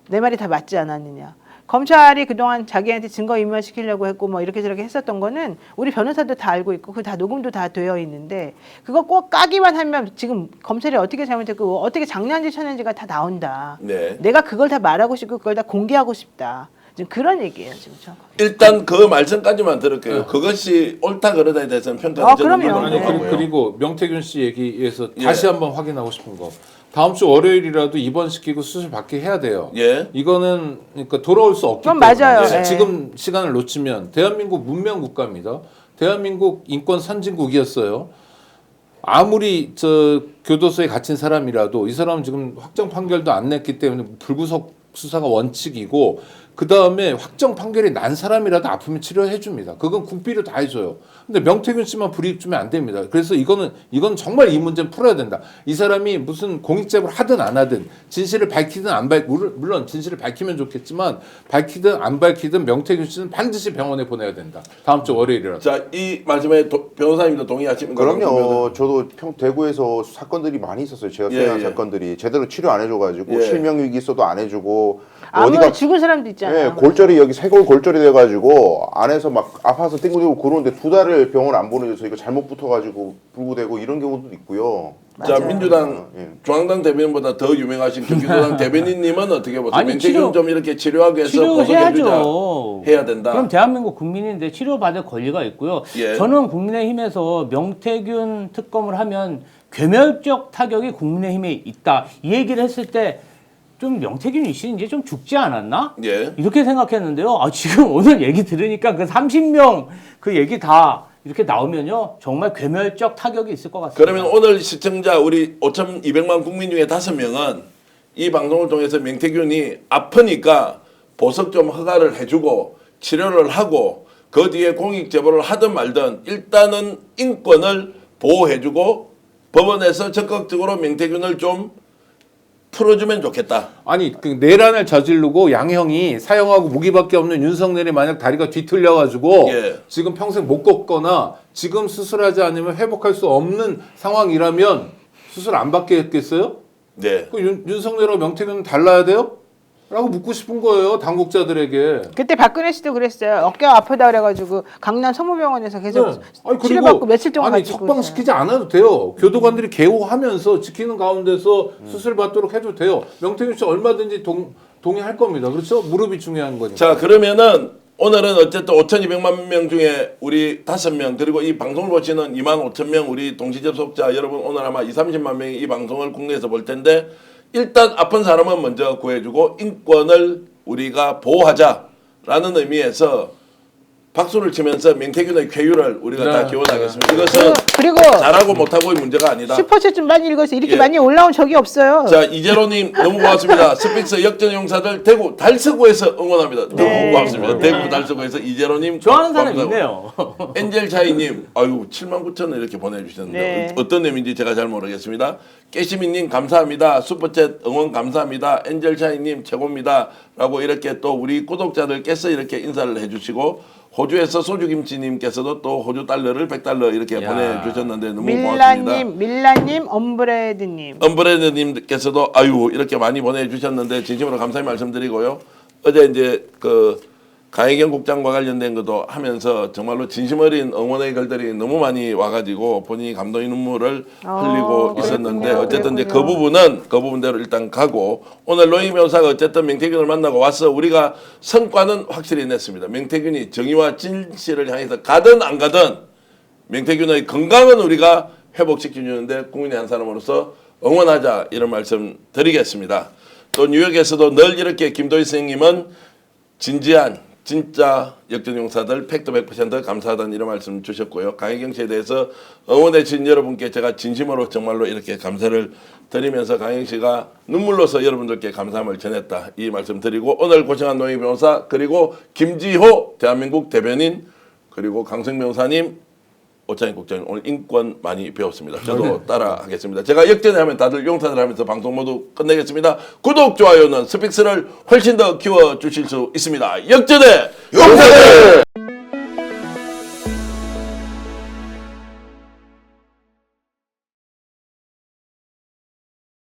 내 말이 다 맞지 않았느냐. 검찰이 그동안 자기한테 증거인멸시키려고 했고 뭐 이렇게 저렇게 했었던 거는 우리 변호사도 다 알고 있고 그 다 녹음도 다 되어 있는데 그거 꼭 까기만 하면 지금 검찰이 어떻게 잘못했고 어떻게 장난질 쳤는지가 다 나온다. 네. 내가 그걸 다 말하고 싶고 그걸 다 공개하고 싶다. 지금 그런 얘기예요 지금 정확하게. 일단 그 말씀까지만 들을게요. 그것이 옳다 그러다에 대해서는 평가는 저는 그럼요. 물론 아니 하고요. 그리고 명태균 씨 얘기에서 예. 다시 한번 확인하고 싶은 거. 다음 주 월요일이라도 입원시키고 수술 받게 해야 돼요. 예. 이거는 그러니까 돌아올 수 없기 그건 때문에 맞아요. 예. 지금 시간을 놓치면 대한민국 문명 국가입니다. 대한민국 인권 선진국이었어요. 아무리 저 교도소에 갇힌 사람이라도 이 사람은 지금 확정 판결도 안 냈기 때문에 불구속 수사가 원칙이고 그 다음에 확정 판결이 난 사람이라도 아프면 치료해 줍니다. 그건 국비로 다 해줘요. 근데 명태균 씨만 불이익 주면 안 됩니다. 그래서 이건 정말 이 문제는 풀어야 된다. 이 사람이 무슨 공익제보를 하든 안 하든 진실을 밝히든 안 물론 진실을 밝히면 좋겠지만 밝히든 안 밝히든 명태균 씨는 반드시 병원에 보내야 된다. 다음 주 월요일이라도. 자, 이 말씀에 변호사님도 동의하십니까? 그럼요. 저도 대구에서 사건들이 많이 있었어요. 제가 수행한 예. 사건들이 제대로 치료 안 해줘가지고 예. 실명위기 있어도 안 해주고 아무리 죽은 사람도 있잖아요. 예, 골절이 여기 쇄골 골절이 돼가지고 안에서 막 아파서 띵구대고 그러는데 2달을 병원 안 보내줘서 이거 잘못 붙어가지고 불구되고 이런 경우도 있고요. 자, 민주당 예. 중앙당 대변인보다 더 유명하신 경기도당 대변인님은 어떻게 보세요? 아니, 명태균 좀 이렇게 치료하기 위해서 보석해주자 치료해야죠. 해야 된다. 그럼 대한민국 국민인데 치료받을 권리가 있고요. 예. 저는 국민의힘에서 명태균 특검을 하면 괴멸적 타격이 국민의힘에 있다. 이 얘기를 했을 때 좀 명태균 씨 이제 좀 죽지 않았나? 예. 이렇게 생각했는데요. 지금 오늘 얘기 들으니까 그 30명 그 얘기 다 이렇게 나오면요. 정말 괴멸적 타격이 있을 것 같습니다. 그러면 오늘 시청자 우리 5,200만 국민 중에 5명은 이 방송을 통해서 명태균이 아프니까 보석 좀 허가를 해주고 치료를 하고 그 뒤에 공익 제보를 하든 말든 일단은 인권을 보호해주고 법원에서 적극적으로 명태균을 좀 풀어주면 좋겠다. 아니 그 내란을 저지르고 양형이 사형하고 무기밖에 없는 윤석열이 만약 다리가 뒤틀려가지고 예. 지금 평생 못 걷거나 지금 수술하지 않으면 회복할 수 없는 상황이라면 수술 안 받게 했겠어요? 네. 그 윤석열하고 명태균은 달라야 돼요? 라고 묻고 싶은 거예요 당국자들에게. 그때 박근혜 씨도 그랬어요. 어깨가 아프다 그래가지고 강남 성모병원에서 계속 네. 아니, 치료받고 며칠 동안 아니 가지고 석방시키지 않아도 돼요. 교도관들이 개호하면서 지키는 가운데서 수술 받도록 해도 돼요. 명태균 씨 얼마든지 동의할 겁니다. 그렇죠? 무릎이 중요한 거니까. 자, 그러면은 오늘은 어쨌든 5,200만 명 중에 우리 5명 그리고 이 방송을 보시는 25,000명 우리 동시 접속자 여러분 오늘 아마 20-30만 명이 이 방송을 국내에서 볼 텐데 일단 아픈 사람은 먼저 구해주고 인권을 우리가 보호하자라는 의미에서 박수를 치면서 명태균의 쾌유를 우리가 네, 다 기원하겠습니다. 이것은 그리고 잘하고 못하고의 문제가 아니다. 슈퍼챗 좀 많이 읽어서 이렇게 예. 많이 올라온 적이 없어요. 자, 이재로님 너무 고맙습니다. 스픽스 역전 용사들 대구 달서구에서 응원합니다. 너무 고맙습니다. 대구 달서구에서 이재로님 좋아하는 사람 고맙다고. 있네요. 엔젤 차이님, 아유 79,000원 이렇게 보내주셨는데 네. 어떤 의미인지 제가 잘 모르겠습니다. 깨시미님 감사합니다. 슈퍼챗 응원 감사합니다. 엔젤 차이님 최고입니다.라고 이렇게 또 우리 구독자들께서 이렇게 인사를 해주시고 호주에서 소주김치님께서도 또 호주 달러를 100달러 이렇게 야. 보내주셨는데 너무 고맙습니다. 밀라님, 엄브레드님. 엄브레드님께서도 아유 이렇게 많이 보내주셨는데 진심으로 감사의 말씀드리고요. 어제 이제 그 강혜경 국장과 관련된 것도 하면서 정말로 진심 어린 응원의 글들이 너무 많이 와가지고 본인이 감동의 눈물을 흘리고 있었는데 그렇군요. 어쨌든 이제 그 그렇군요. 부분대로 일단 가고 오늘 노영희 변호사가 어쨌든 명태균을 만나고 와서 우리가 성과는 확실히 냈습니다. 명태균이 정의와 진실을 향해서 가든 안 가든 명태균의 건강은 우리가 회복시켜주는데 국민의 한 사람으로서 응원하자 이런 말씀 드리겠습니다. 또 뉴욕에서도 늘 이렇게 김도희 선생님은 진지한 진짜 역전용사들 팩트 100% 감사하다는 이런 말씀 주셨고요. 강혜경 씨에 대해서 응원해 주신 여러분께 제가 진심으로 정말로 이렇게 감사를 드리면서 강혜경 씨가 눈물로서 여러분들께 감사함을 전했다 이 말씀 드리고 오늘 고생한 노영희 변호사 그리고 김지호 대한민국 대변인 그리고 강성 변호사님 오창희 국장님 오늘 인권 많이 배웠습니다. 저도 따라 하겠습니다. 제가 역전에 하면 다들 용사들 하면서 방송 모두 끝내겠습니다. 구독, 좋아요는 스픽스를 훨씬 더 키워주실 수 있습니다. 역전의 용사들!